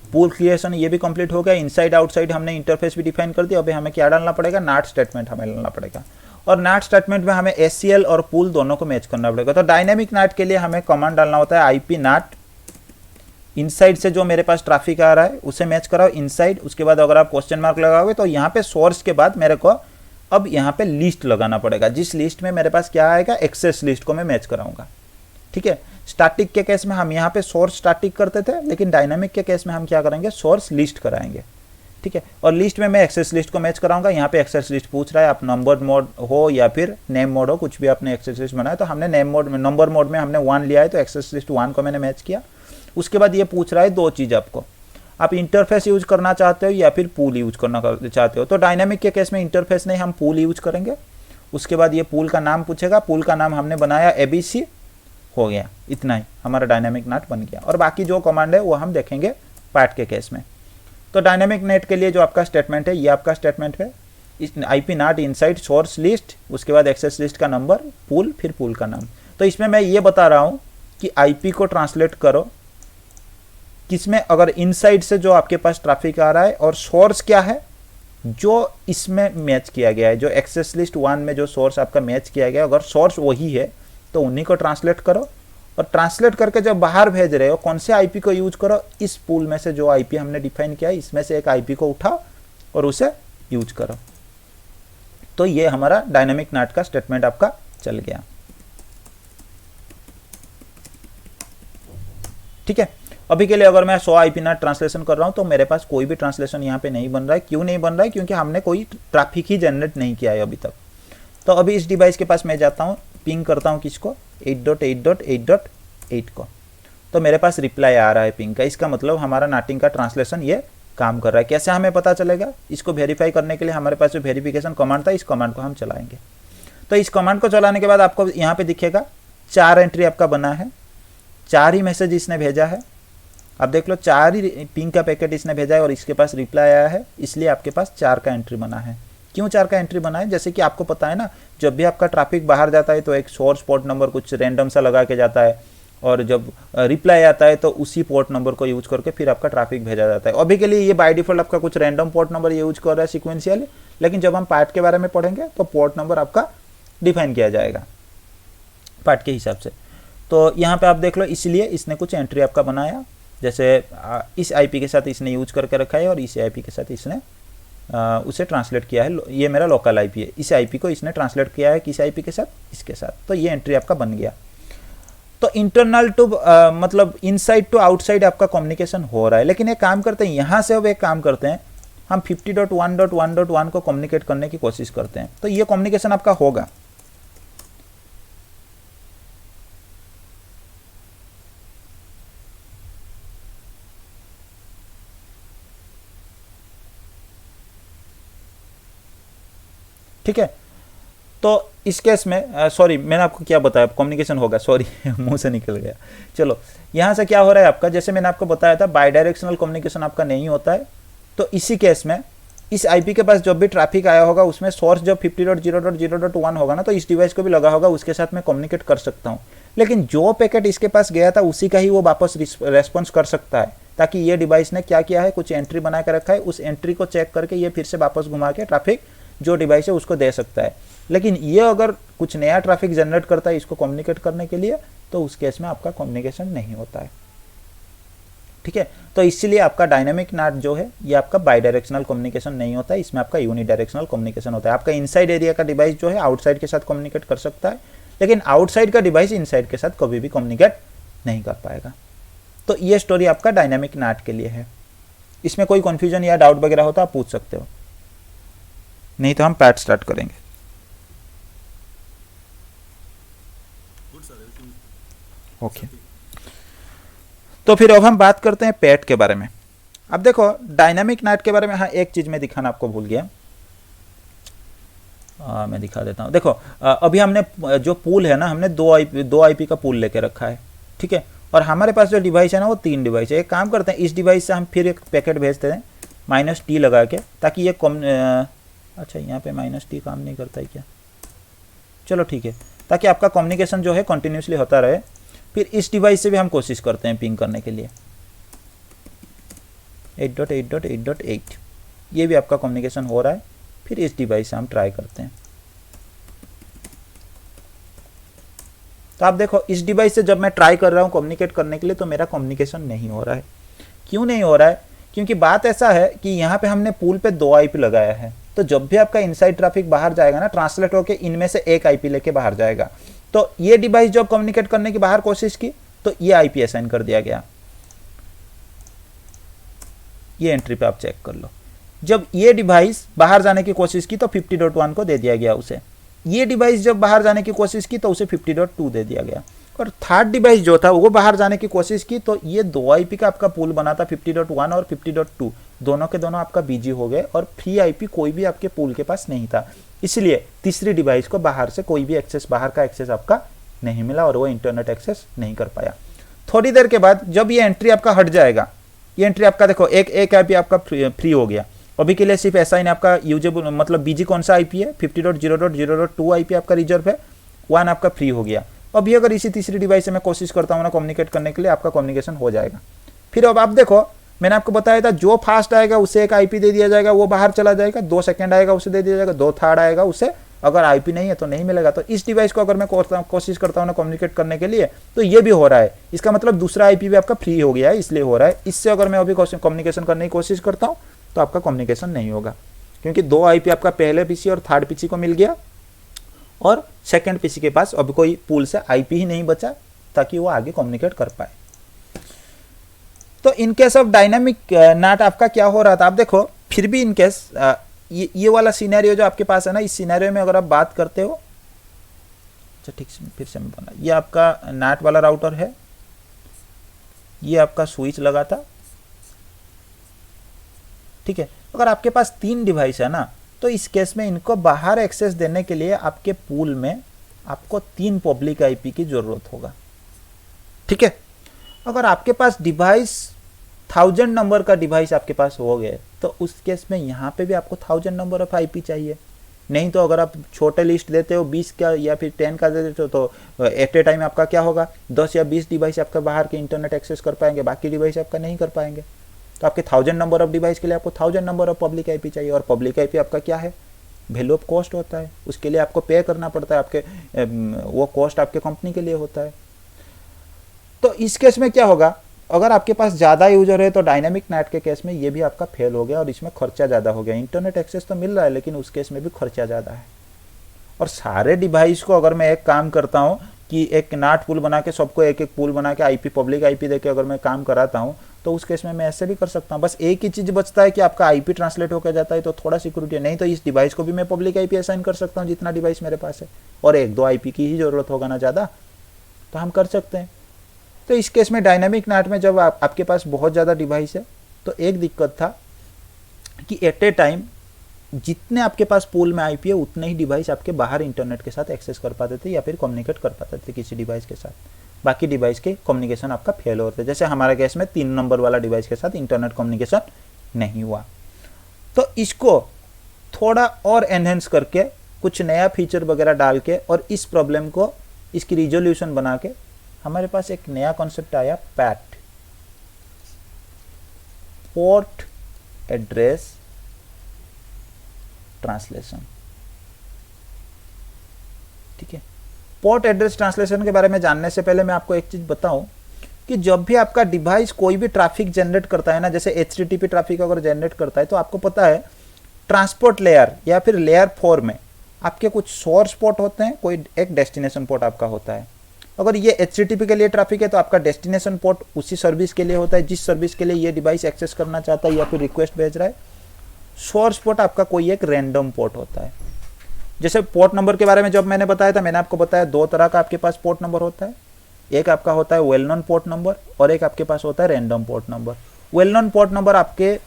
पूल क्रिएशन ये भी कंप्लीट हो गया, इनसाइड आउटसाइड हमने इंटरफेस भी डिफाइन कर दिया। अभी हमें क्या डालना पड़ेगा, नाट स्टेटमेंट हमें डालना पड़ेगा। और नाट स्टेटमेंट में हमें एससीएल और पूल दोनों को मैच करना पड़ेगा। तो डायनेमिक नाट के लिए हमें कमांड डालना होता है आईपी नाट, इनसाइड से जो मेरे पास ट्रैफिक आ रहा है उसे मैच कराओ इनसाइड। उसके बाद अगर आप क्वेश्चन मार्क लगाओगे तो यहाँ पे सोर्स के बाद मेरे को अब यहाँ पे लिस्ट लगाना पड़ेगा, जिस लिस्ट में मेरे पास क्या आएगा, एक्सेस लिस्ट को मैं मैच कराऊंगा। ठीक है, स्टैटिक के केस में हम यहाँ पे सोर्स स्टैटिक करते थे, लेकिन डायनामिक के केस में हम क्या करेंगे, सोर्स लिस्ट कराएंगे। ठीक है, और लिस्ट में मैं एक्सेस लिस्ट को मैच कराऊंगा। यहाँ पे एक्सेस लिस्ट पूछ रहा है, आप नंबर मोड हो या फिर नेम मोड हो, कुछ भी आपने एक्सेस लिस्ट बनाया। तो हमने नेम मोड में, नंबर मोड में हमने 1 लिया है, तो एक्सेस लिस्ट 1 को मैंने मैच किया। उसके बाद ये पूछ रहा है 2 चीज़ आपको, आप इंटरफेस यूज करना चाहते हो या फिर पूल यूज करना चाहते हो। तो डायनामिक के केस में इंटरफेस नहीं, हम पूल यूज करेंगे। उसके बाद ये पूल का नाम पूछेगा, पूल का नाम हमने बनाया ABC, हो गया, इतना ही हमारा डायनामिक नाट बन गया। और बाकी जो कमांड है वो हम देखेंगे पार्ट के केस में। तो डायनामिक नेट के लिए जो आपका स्टेटमेंट है, ये आपका स्टेटमेंट है, इस IP NAT inside source list, उसके बाद एक्सेस लिस्ट का नंबर, पूल, फिर पूल का नाम। तो इसमें मैं ये बता रहा हूँ कि आईपी को ट्रांसलेट करो किसमें, अगर इनसाइड से जो आपके पास ट्रैफिक आ रहा है, और सोर्स क्या है जो इसमें मैच किया गया है, जो एक्सेस लिस्ट 1 में जो सोर्स आपका मैच किया गया है, अगर सोर्स वही है तो उन्हीं को ट्रांसलेट करो। और ट्रांसलेट करके जब बाहर भेज रहे हो, कौन से आईपी को यूज करो, इस पूल में से जो आईपी हमने डिफाइन किया है, इसमें से एक आईपी को उठाओ और उसे यूज करो। तो ये हमारा डायनामिक नाट का स्टेटमेंट आपका चल गया। ठीक है, अभी के लिए अगर मैं 100 आईपी नाट ट्रांसलेशन कर रहा हूं तो मेरे पास कोई भी ट्रांसलेशन यहाँ पे नहीं बन रहा है। क्यों नहीं बन रहा है, क्योंकि हमने कोई ट्रैफिक ही जनरेट नहीं किया है अभी तक। तो अभी इस डिवाइस के पास मैं जाता हूँ, पिंग करता हूँ किसको, 8.8.8.8 को। तो मेरे पास रिप्लाई आ रहा है पिंग का। इसका मतलब हमारा नाटिंग का ट्रांसलेशन ये काम कर रहा है। कैसे हमें पता चलेगा, इसको वेरीफाई करने के लिए हमारे पास जो वेरिफिकेशन कमांड था, इस कमांड को हम चलाएंगे। तो इस कमांड को चलाने के बाद आपको यहाँ पे दिखेगा 4 एंट्री आपका बना है, 4 ही मैसेज इसने भेजा है। आप देख लो, 4 ही पिंग का पैकेट इसने भेजा है और इसके पास रिप्लाई आया है, इसलिए आपके पास 4 का एंट्री बना है। क्यों 4 का एंट्री बना है, जैसे कि आपको पता है ना, जब भी आपका ट्रैफिक बाहर जाता है तो एक सोर्स पोर्ट नंबर कुछ रैंडम सा लगा के जाता है, और जब रिप्लाई आता है तो उसी पोर्ट नंबर को यूज करके फिर आपका ट्रैफिक भेजा जाता है। अभी के लिए ये बाय डिफॉल्ट आपका कुछ रैंडम पोर्ट नंबर यूज कर रहा है सिक्वेंशियली, लेकिन जब हम पार्ट के बारे में पढ़ेंगे तो पोर्ट नंबर आपका डिफाइन किया जाएगा पार्ट के हिसाब से। तो यहाँ पे आप देख लो, इसलिए इसने कुछ एंट्री आपका बनाया, जैसे इस आईपी के साथ इसने यूज करके रखा है और इस आईपी के साथ इसने उसे ट्रांसलेट किया है। ये मेरा लोकल आईपी है, इस आईपी को इसने ट्रांसलेट किया है किस आईपी के साथ, इसके साथ। तो ये एंट्री आपका बन गया। तो इंटरनल टू मतलब इनसाइड टू आउटसाइड आपका कम्युनिकेशन हो रहा है। लेकिन एक काम करते हैं, यहाँ से अब एक काम करते हैं, हम 50.1.1.1 को कम्युनिकेट करने की कोशिश करते हैं। तो ये कम्युनिकेशन आपका होगा। ठीक है, तो इस केस में सॉरी मैंने आपको क्या बताया, कम्युनिकेशन होगा, सॉरी मुंह से निकल गया। चलो यहाँ से क्या हो रहा है आपका, जैसे मैंने आपको बताया था बाई डायरेक्शनल कम्युनिकेशन आपका नहीं होता है। तो इसी केस में इस आईपी के पास जब भी ट्रैफिक आया होगा उसमें सोर्स जब 50.0.0.1 होगा ना, तो इस डिवाइस को भी लगा होगा, उसके साथ मैं कम्युनिकेट कर सकता हूँ। लेकिन जो पैकेट इसके पास गया था उसी का ही वो वापस रेस्पॉन्स कर सकता है, ताकि ये डिवाइस ने क्या किया है, कुछ एंट्री बना के रखा है, उस एंट्री को चेक करके ये फिर से वापस घुमा के ट्रैफिक जो डिवाइस है उसको दे सकता है। लेकिन ये अगर कुछ नया ट्रैफिक जनरेट करता है इसको कम्युनिकेट करने के लिए, तो उस केस में आपका कम्युनिकेशन नहीं होता है। ठीक है, तो इसलिए आपका डायनामिक नाट जो है ये आपका बाई डायरेक्शनल कम्युनिकेशन नहीं होता है, इसमें आपका यूनि डायरेक्शनल कम्युनिकेशन होता है। आपका इनसाइड एरिया का डिवाइस जो है आउटसाइड के साथ कम्युनिकेट कर सकता है, लेकिन आउटसाइड का डिवाइस इनसाइड के साथ कभी भी कम्युनिकेट नहीं कर पाएगा। तो ये स्टोरी आपका डायनामिक नाट के लिए है। इसमें कोई कंफ्यूजन या डाउट वगैरह हो तो आप पूछ सकते हो, नहीं तो हम पैट स्टार्ट करेंगे। ओके तो फिर अब हम बात करते हैं पैट के बारे में। अब देखो डायनामिक नाट के बारे में, हाँ एक चीज मैं दिखाना आपको भूल गया, मैं दिखा देता हूँ। देखो अभी हमने जो पूल है ना, हमने दो आईपी का पूल लेके रखा है। ठीक है, और हमारे पास जो डिवाइस है ना वो 3 डिवाइस है। एक काम करते हैं, इस डिवाइस से हम फिर एक पैकेट भेजते हैं -T लगा के, ताकि ये अच्छा यहाँ पे -T काम नहीं करता है क्या, चलो ठीक है, ताकि आपका कम्युनिकेशन जो है कंटिन्यूसली होता रहे। फिर इस डिवाइस से भी हम कोशिश करते हैं पिंग करने के लिए 8.8.8.8, ये भी आपका कम्युनिकेशन हो रहा है। फिर इस डिवाइस से हम ट्राई करते हैं। तो आप देखो इस डिवाइस से जब मैं ट्राई कर रहा हूँ कम्युनिकेट करने के लिए, तो मेरा कम्युनिकेशन नहीं हो रहा है। क्यों नहीं हो रहा है? क्योंकि बात ऐसा है कि यहाँ पे हमने पूल पे 2 आईपी लगाया है। तो जब भी आपका इनसाइड ट्रैफिक बाहर जाएगा ना, ट्रांसलेट होकर इनमें से एक आईपी लेके बाहर जाएगा। तो ये डिवाइस जब कम्युनिकेट करने की बाहर कोशिश की तो ये आईपी असाइन कर दिया गया। ये एंट्री पे आप चेक कर लो। जब ये डिवाइस बाहर जाने की कोशिश की तो 50.1 को दे दिया गया उसे। ये डिवाइस जब बाहर जाने की कोशिश की तो उसे 50.2 दे दिया गया। और थर्ड डिवाइस जो था वो बाहर जाने की कोशिश की तो ये 2 आईपी का आपका पूल बना था 50.1 और 50.2, दोनों के दोनों आपका बिजी हो गए और फ्री आईपी कोई भी आपके पूल के पास नहीं था। इसलिए तीसरी डिवाइस को बाहर से कोई भी एक्सेस, बाहर का एक्सेस आपका नहीं मिला और वो इंटरनेट एक्सेस नहीं कर पाया। थोड़ी देर के बाद जब ये एंट्री आपका हट जाएगा, ये एंट्री आपका देखो एक आईपी आपका फ्री हो गया। अभी के लिए सिर्फ ऐसा ही आपका यूजेबल, मतलब बीजी कौन सा आईपी है, 50.0.0.2 आईपी आपका रिजर्व है, 1 आपका फ्री हो गया। अभी अगर इसी तीसरी डिवाइस से मैं कोशिश करता हूँ ना कम्युनिकेट करने के लिए, आपका कम्युनिकेशन हो जाएगा। फिर अब आप देखो मैंने आपको बताया था जो फास्ट आएगा उसे एक आईपी दे दिया जाएगा, वो बाहर चला जाएगा। 2 सेकंड आएगा उसे दे दिया जाएगा, 2 थर्ड आएगा उसे, अगर आईपी नहीं है तो नहीं मिलेगा। तो इस डिवाइस को अगर मैं कोशिश करता हूँ ना कम्युनिकेट करने के लिए, तो ये भी हो रहा है। इसका मतलब दूसरा आईपी भी आपका फ्री हो गया है, इसलिए हो रहा है। इससे अगर मैं अभी कम्युनिकेशन करने की कोशिश करता हूँ तो आपका कम्युनिकेशन नहीं होगा, क्योंकि 2 आईपी आपका पहले पीसी और थर्ड पीसी को मिल गया और सेकंड पीसी के पास अब कोई पूल से आईपी ही नहीं बचा ताकि वो आगे कम्युनिकेट कर पाए। तो इन केस ऑफ डायनामिक नाट आपका क्या हो रहा था, आप देखो फिर भी इन केस ये वाला सिनेरियो जो आपके पास है ना, इस सिनेरियो में अगर आप बात करते हो, अच्छा ठीक से फिर से मैं बना, ये आपका नाट वाला राउटर है, ये आपका स्विच लगा था। ठीक है, अगर आपके पास 3 डिवाइस है ना, तो इस केस में इनको बाहर एक्सेस देने के लिए आपके पूल में आपको 3 पब्लिक आईपी की जरूरत होगा। ठीक है, अगर आपके पास डिवाइस 1000 नंबर का डिवाइस आपके पास हो गए तो उस केस में यहाँ पे भी आपको 1000 नंबर ऑफ आईपी चाहिए। नहीं तो अगर आप छोटे लिस्ट देते हो 20 का या फिर 10 का देते हो तो एट ए टाइम आपका क्या होगा, 10 या 20 डिवाइस आपका बाहर के इंटरनेट एक्सेस कर पाएंगे, बाकी डिवाइस आपका नहीं कर पाएंगे। तो आपके 1000 नंबर ऑफ डिवाइस के लिए आपको 1000 नंबर ऑफ पब्लिक आईपी चाहिए। और पब्लिक आईपी आपका क्या है, वैल्यू ऑफ कॉस्ट होता है, उसके लिए आपको पे करना पड़ता है, आपके वो कॉस्ट आपके कंपनी के लिए होता है। तो इस केस में क्या होगा, अगर आपके पास ज़्यादा यूजर है तो डायनामिक नेट के केस में ये भी आपका फेल हो गया और इसमें खर्चा ज़्यादा हो गया। इंटरनेट एक्सेस तो मिल रहा है लेकिन उस केस में भी खर्चा ज़्यादा है। और सारे डिवाइस को अगर मैं एक काम करता हूँ कि एक नाट पूल बना के सबको एक एक पूल बना के आईपी पब्लिक आईपी देके अगर मैं काम कराता हूँ तो उस केस में मैं ऐसे भी कर सकता हूँ। बस एक ही चीज़ बचता है कि आपका आईपी ट्रांसलेट होकर जाता है तो थोड़ा सिक्योरिटी है, नहीं तो इस डिवाइस को भी मैं पब्लिक आईपी असाइन कर सकता हूँ जितना डिवाइस मेरे पास है, और एक दो आईपी की ही ज़रूरत होगा ना ज़्यादा, तो हम कर सकते हैं। तो इस केस में डायनामिक नेट में जब आपके पास बहुत ज़्यादा डिवाइस है तो एक दिक्कत था कि एट ए टाइम जितने आपके पास पूल में आईपी है उतने ही डिवाइस आपके बाहर इंटरनेट के साथ एक्सेस कर पाते थे या फिर कम्युनिकेट कर पाते थे किसी डिवाइस के साथ, बाकी डिवाइस के कम्युनिकेशन आपका फेल होते। जैसे हमारे केस में 3 नंबर वाला डिवाइस के साथ इंटरनेट कम्युनिकेशन नहीं हुआ। तो इसको थोड़ा और एनहेंस करके कुछ नया फीचर वगैरह डाल के और इस प्रॉब्लम को इसकी रिजोल्यूशन बना के हमारे पास एक नया कॉन्सेप्ट आया, पैट, पोर्ट एड्रेस ट्रांसलेशन। ठीक है, पोर्ट एड्रेस ट्रांसलेशन के बारे में जानने से पहले मैं आपको एक चीज बताऊं कि जब भी आपका डिवाइस कोई भी ट्रैफिक जनरेट करता है ना, जैसे HTTP ट्रैफिक अगर जनरेट करता है तो आपको पता है ट्रांसपोर्ट लेयर या फिर लेयर 4 में आपके कुछ सोर्स पोर्ट होते हैं, कोई एक डेस्टिनेशन पोर्ट आपका होता है। अगर ये HTTP के लिए ट्रैफिक है तो आपका डेस्टिनेशन पोर्ट उसी सर्विस के लिए होता है जिस सर्विस के लिए ये डिवाइस एक्सेस करना चाहता है या फिर रिक्वेस्ट भेज रहा है। सोर्स पोर्ट आपका कोई एक रैंडम पोर्ट होता है। जैसे पोर्ट नंबर के बारे में जब मैंने बताया था, मैंने आपको बताया 2 तरह का आपके पास पोर्ट नंबर होता है, एक आपका होता है वेल नोन पोर्ट नंबर और एक आपके पास होता है random port number. Well known port number आपके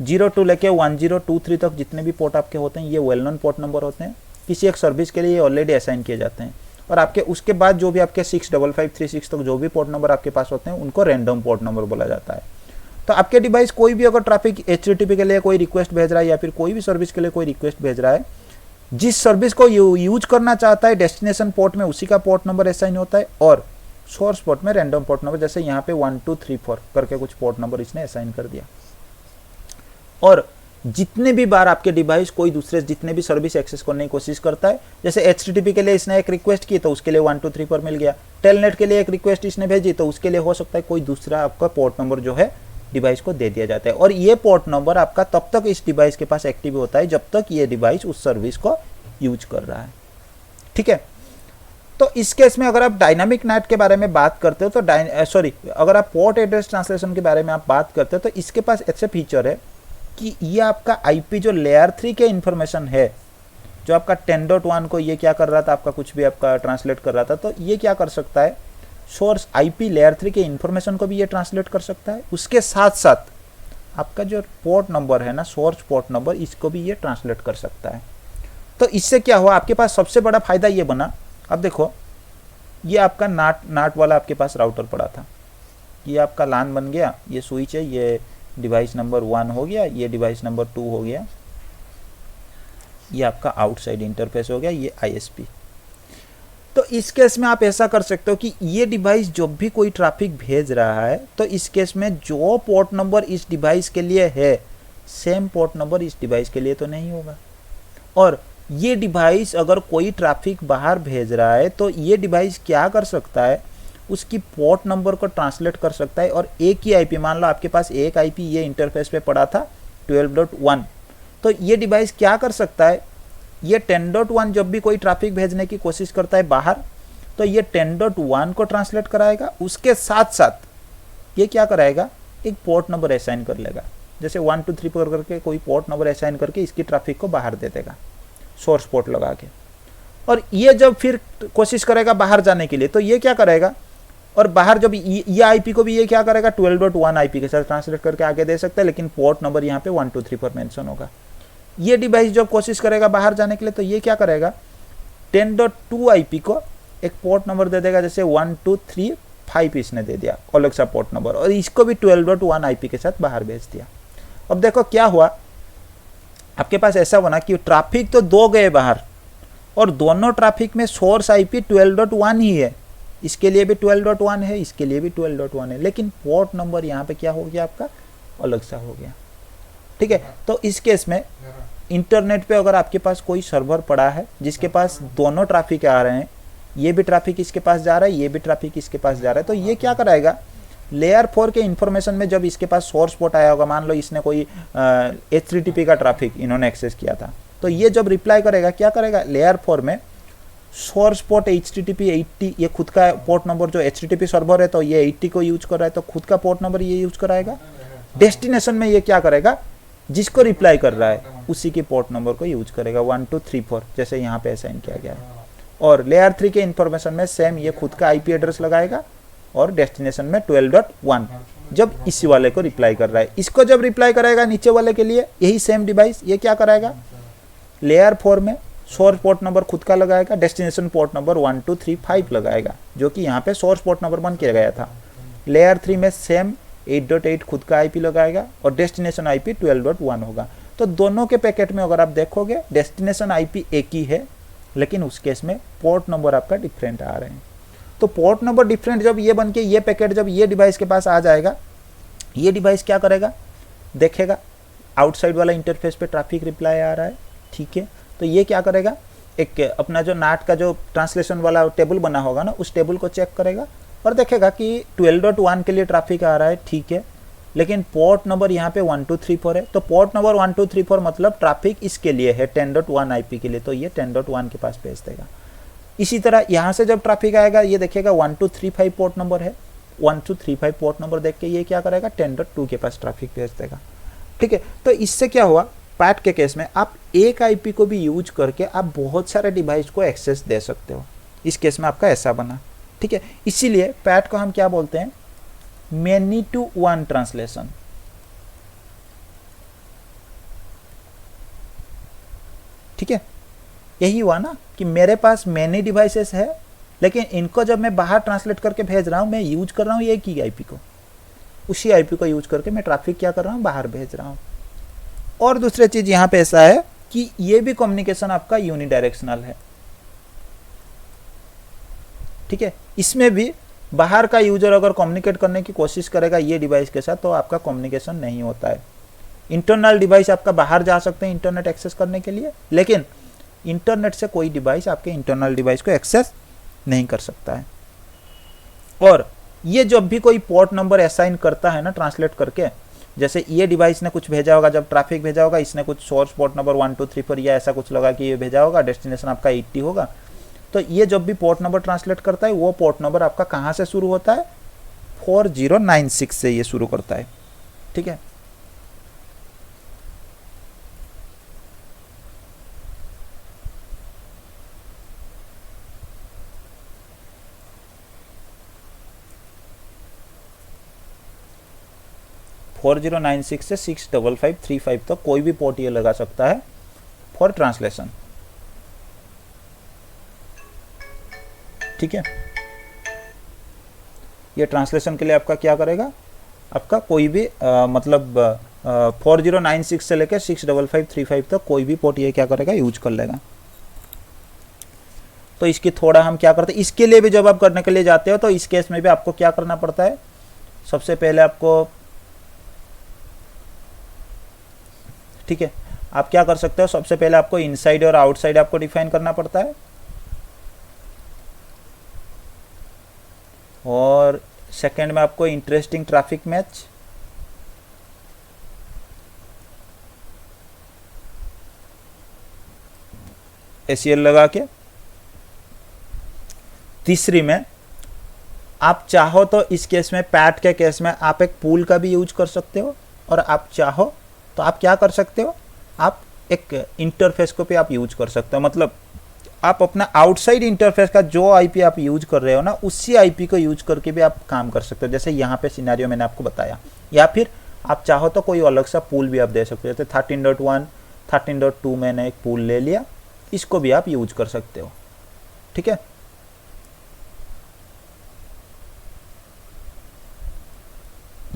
0 टू लेके 1023 तक जितने भी पोर्ट आपके होते हैं ये वेल नोन पोर्ट नंबर होते हैं, किसी एक सर्विस के लिए ऑलरेडी असाइन किए जाते हैं। और आपके उसके बाद जो भी आपके 65536 तक जो भी पोर्ट नंबर आपके पास होते हैं उनको रैंडम पोर्ट नंबर बोला जाता है। तो आपके डिवाइस कोई भी अगर ट्रैफिक HTTP के लिए कोई रिक्वेस्ट भेज रहा है या फिर कोई भी सर्विस के लिए कोई रिक्वेस्ट भेज रहा है, जिस सर्विस को यूज करना चाहता है डेस्टिनेशन पोर्ट में उसी का पोर्ट नंबर असाइन होता है और सोर्स पोर्ट में रैंडम पोर्ट नंबर, जैसे यहाँ पे 1234 करके कुछ पोर्ट नंबर इसने असाइन कर दिया। और जितने भी बार आपके डिवाइस कोई दूसरे जितने भी सर्विस एक्सेस करने की कोशिश करता है, जैसे HTTP के लिए इसने एक रिक्वेस्ट की तो उसके लिए 123 पर मिल गया, टेलनेट के लिए एक रिक्वेस्ट इसने भेजी तो उसके लिए हो सकता है कोई दूसरा आपका पोर्ट नंबर जो है डिवाइस को दे दिया जाता है। और ये पोर्ट नंबर आपका तब तक इस डिवाइस के पास एक्टिव होता है जब तक ये डिवाइस उस सर्विस को यूज कर रहा है। ठीक है, तो इस केस में अगर आप डायनामिक नेट के बारे में बात करते हो तो अगर आप पोर्ट एड्रेस ट्रांसलेशन के बारे में आप बात करते हो तो इसके पास ऐसे फीचर है कि ये आपका आईपी जो लेयर 3 के इंफॉर्मेशन है, जो आपका 10.1 को ये क्या कर रहा था, आपका कुछ भी आपका ट्रांसलेट कर रहा था, तो ये क्या कर सकता है, सोर्स आईपी लेयर 3 के इंफॉर्मेशन को भी ये ट्रांसलेट कर सकता है। उसके साथ साथ आपका जो पोर्ट नंबर है ना, सोर्स पोर्ट नंबर, इसको भी ये ट्रांसलेट कर सकता है। तो इससे क्या हुआ, आपके पास सबसे बड़ा फायदा ये बना, अब देखो ये आपका नाट वाला आपके पास राउटर पड़ा था, ये आपका लान बन गया, ये स्विच है, ये डिवाइस नंबर 1 हो गया, ये डिवाइस नंबर 2 हो गया, ये आपका आउटसाइड इंटरफेस हो गया, ये ISP। तो इस केस में आप ऐसा कर सकते हो कि ये डिवाइस जब भी कोई ट्रैफिक भेज रहा है तो इस केस में जो पोर्ट नंबर इस डिवाइस के लिए है सेम पोर्ट नंबर इस डिवाइस के लिए तो नहीं होगा। और ये डिवाइस अगर कोई ट्रैफिक बाहर भेज रहा है तो ये डिवाइस क्या कर सकता है, उसकी पोर्ट नंबर को ट्रांसलेट कर सकता है। और एक ही आईपी, मान लो आपके पास एक आईपी ये इंटरफेस पे पड़ा था 12.1, तो ये डिवाइस क्या कर सकता है, ये 10.1 जब भी कोई ट्रैफिक भेजने की कोशिश करता है बाहर तो ये 10.1 को ट्रांसलेट कराएगा, उसके साथ साथ ये क्या कराएगा, एक पोर्ट नंबर असाइन कर लेगा, जैसे 1 2 3 पर करके कोई पोर्ट नंबर असाइन करके इसकी ट्रैफिक को बाहर दे देगा सोर्स पोर्ट लगा के। और ये जब फिर कोशिश करेगा बाहर जाने के लिए तो ये क्या करेगा, और बाहर जब ये आईपी को भी ये क्या करेगा 12.1 आईपी के साथ ट्रांसलेट करके आगे दे सकता है, लेकिन पोर्ट नंबर यहाँ पे 1 2 3 पर मेंशन होगा। ये डिवाइस जब कोशिश करेगा बाहर जाने के लिए तो ये क्या करेगा 10.2 आईपी को एक पोर्ट नंबर दे देगा, जैसे 1 2 3 5 इसने दे दिया अलग सा पोर्ट नंबर, और इसको भी 12.1 आईपी के साथ बाहर भेज दिया। अब देखो क्या हुआ, आपके पास ऐसा बना कि ट्रैफिक तो 2 गए बाहर और दोनों ट्रैफिक में सोर्स आईपी 12.1 ही है, इसके लिए भी 12.1 है, इसके लिए भी 12.1 है, लेकिन पोर्ट नंबर यहाँ पे क्या हो गया आपका अलग सा हो गया। ठीक है, तो इस केस में इंटरनेट पे अगर आपके पास कोई सर्वर पड़ा है जिसके पास दोनों ट्रैफिक आ रहे हैं, ये भी ट्रैफिक इसके पास जा रहा है, ये भी ट्रैफिक इसके पास जा रहा है, तो ये क्या कराएगा, लेयर 4 के इन्फॉर्मेशन में जब इसके पास सोर्स पोर्ट आया होगा, मान लो इसने कोई HTTP का ट्रैफिक इन्होंने एक्सेस किया था, तो ये जब रिप्लाई करेगा क्या करेगा, लेयर 4 में सोर्स पोर्ट HTTP 80, ये खुद का पोर्ट नंबर जो HTTP सर्वर है तो ये 80 को यूज कर रहा है तो खुद का पोर्ट नंबर ये यूज कराएगा। डेस्टिनेशन में ये क्या करेगा, जिसको रिप्लाई कर रहा है उसी के पोर्ट नंबर को यूज करेगा 1 2 3 4 जैसे यहाँ पे असाइन किया गया है। और लेयर 3 के इन्फॉर्मेशन में सेम ये खुद का IP एड्रेस लगाएगा और डेस्टिनेशन में 12.1 जब इसी वाले को रिप्लाई कर रहा है, इसको जब रिप्लाई कराएगा नीचे वाले के लिए यही सेम डिवाइस ये क्या कराएगा, लेयर 4 में सोर्स पोर्ट नंबर खुद का लगाएगा, डेस्टिनेशन पोर्ट नंबर 1 2 3 5 लगाएगा जो कि यहाँ पे सोर्स पोर्ट नंबर 1 किया गया था। लेयर 3 में सेम 8.8 खुद का IP लगाएगा और डेस्टिनेशन IP 12.1 होगा। तो दोनों के पैकेट में अगर आप देखोगे डेस्टिनेशन IP एक ही है, लेकिन उस केस में पोर्ट नंबर आपका डिफरेंट आ रहे हैं। तो पोर्ट नंबर डिफरेंट जब ये बन के ये पैकेट जब ये डिवाइस के पास आ जाएगा, ये डिवाइस क्या करेगा, देखेगा आउटसाइड वाला इंटरफेस पे ट्रैफिक रिप्लाई आ रहा है, ठीक है, तो ये क्या करेगा, एक अपना जो नाट का जो ट्रांसलेशन वाला टेबल बना होगा ना, उस टेबल को चेक करेगा और देखेगा कि 12.1 के लिए ट्रैफिक आ रहा है, ठीक है, लेकिन पोर्ट नंबर यहाँ पे 1 2 3 4 है, तो पोर्ट नंबर 1 2 3 4 मतलब ट्रैफिक इसके लिए है 10.1 IP के लिए, तो ये 10.1 के पास भेज देगा। इसी तरह यहाँ से जब ट्रैफिक आएगा ये देखेगा 1 2 3 5 पोर्ट नंबर है, 1 2 3 5 पोर्ट नंबर देख के ये क्या करेगा 10.2 के पास ट्रैफिक भेज देगा, ठीक है। तो इससे क्या हुआ, पैट के केस में आप एक IP को भी यूज करके आप बहुत सारे डिवाइस को एक्सेस दे सकते हो, इस केस में आपका ऐसा बना, ठीक है। इसीलिए पैट को हम क्या बोलते हैं, मैनी टू वन ट्रांसलेशन, ठीक है। यही हुआ ना कि मेरे पास मैनी डिवाइसेस है, लेकिन इनको जब मैं बाहर ट्रांसलेट करके भेज रहा हूं, मैं यूज कर रहा हूं एक ही IP को, उसी IP को यूज करके मैं ट्रैफिक क्या कर रहा हूं, बाहर भेज रहा हूं। और दूसरी चीज यहां पे ऐसा है कि ये भी कम्युनिकेशन आपका यूनिडायरेक्शनल है, ठीक है। इसमें भी बाहर का यूजर अगर कम्युनिकेट करने की कोशिश करेगा ये डिवाइस के साथ तो आपका कम्युनिकेशन नहीं होता है। इंटरनल डिवाइस आपका बाहर जा सकते हैं इंटरनेट एक्सेस करने के लिए, लेकिन इंटरनेट से कोई डिवाइस आपके इंटरनल डिवाइस को एक्सेस नहीं कर सकता है। और ये जब भी कोई पोर्ट नंबर असाइन करता है ना ट्रांसलेट करके, जैसे ये डिवाइस ने कुछ भेजा होगा, जब ट्रैफिक भेजा होगा इसने कुछ सोर्स पोर्ट नंबर 1 2 3 4 या ऐसा कुछ लगा कि ये भेजा होगा, डेस्टिनेशन आपका 80 होगा, तो ये जब भी पोर्ट नंबर ट्रांसलेट करता है वो पोर्ट नंबर आपका कहाँ से शुरू होता है, 4096 से ये शुरू करता है, ठीक है। फोर 4096 से 65535 तक कोई भी पोर्ट ये लगा सकता है फॉर ट्रांसलेशन, ठीक है। ये ट्रांसलेशन के लिए आपका क्या करेगा, आपका कोई भी मतलब 4096 से लेकर 65535 तक कोई भी पोर्ट ये क्या करेगा, यूज कर लेगा। तो इसकी थोड़ा हम क्या करते हैं, इसके लिए भी जब आप करने के लिए जाते हो तो इस केस में भी आपको क्या करना पड़ता है, सबसे पहले आपको, ठीक है, आप क्या कर सकते हो, सबसे पहले आपको इनसाइड और आउटसाइड आपको डिफाइन करना पड़ता है, और सेकंड में आपको इंटरेस्टिंग ट्रैफिक मैच, ACL लगा के, तीसरी में आप चाहो तो इस केस में पैट के केस में आप एक पूल का भी यूज कर सकते हो, और आप चाहो तो आप क्या कर सकते हो, आप एक इंटरफेस को भी आप यूज कर सकते हो, मतलब आप अपना आउटसाइड इंटरफेस का जो IP आप यूज कर रहे हो ना, उसी IP को यूज करके भी आप काम कर सकते हो, जैसे यहाँ पे सिनेरियो मैंने आपको बताया। या फिर आप चाहो तो कोई अलग सा पूल भी आप दे सकते हो, जैसे 13.1 13.2 मैंने एक पूल ले लिया, इसको भी आप यूज कर सकते हो, ठीक है।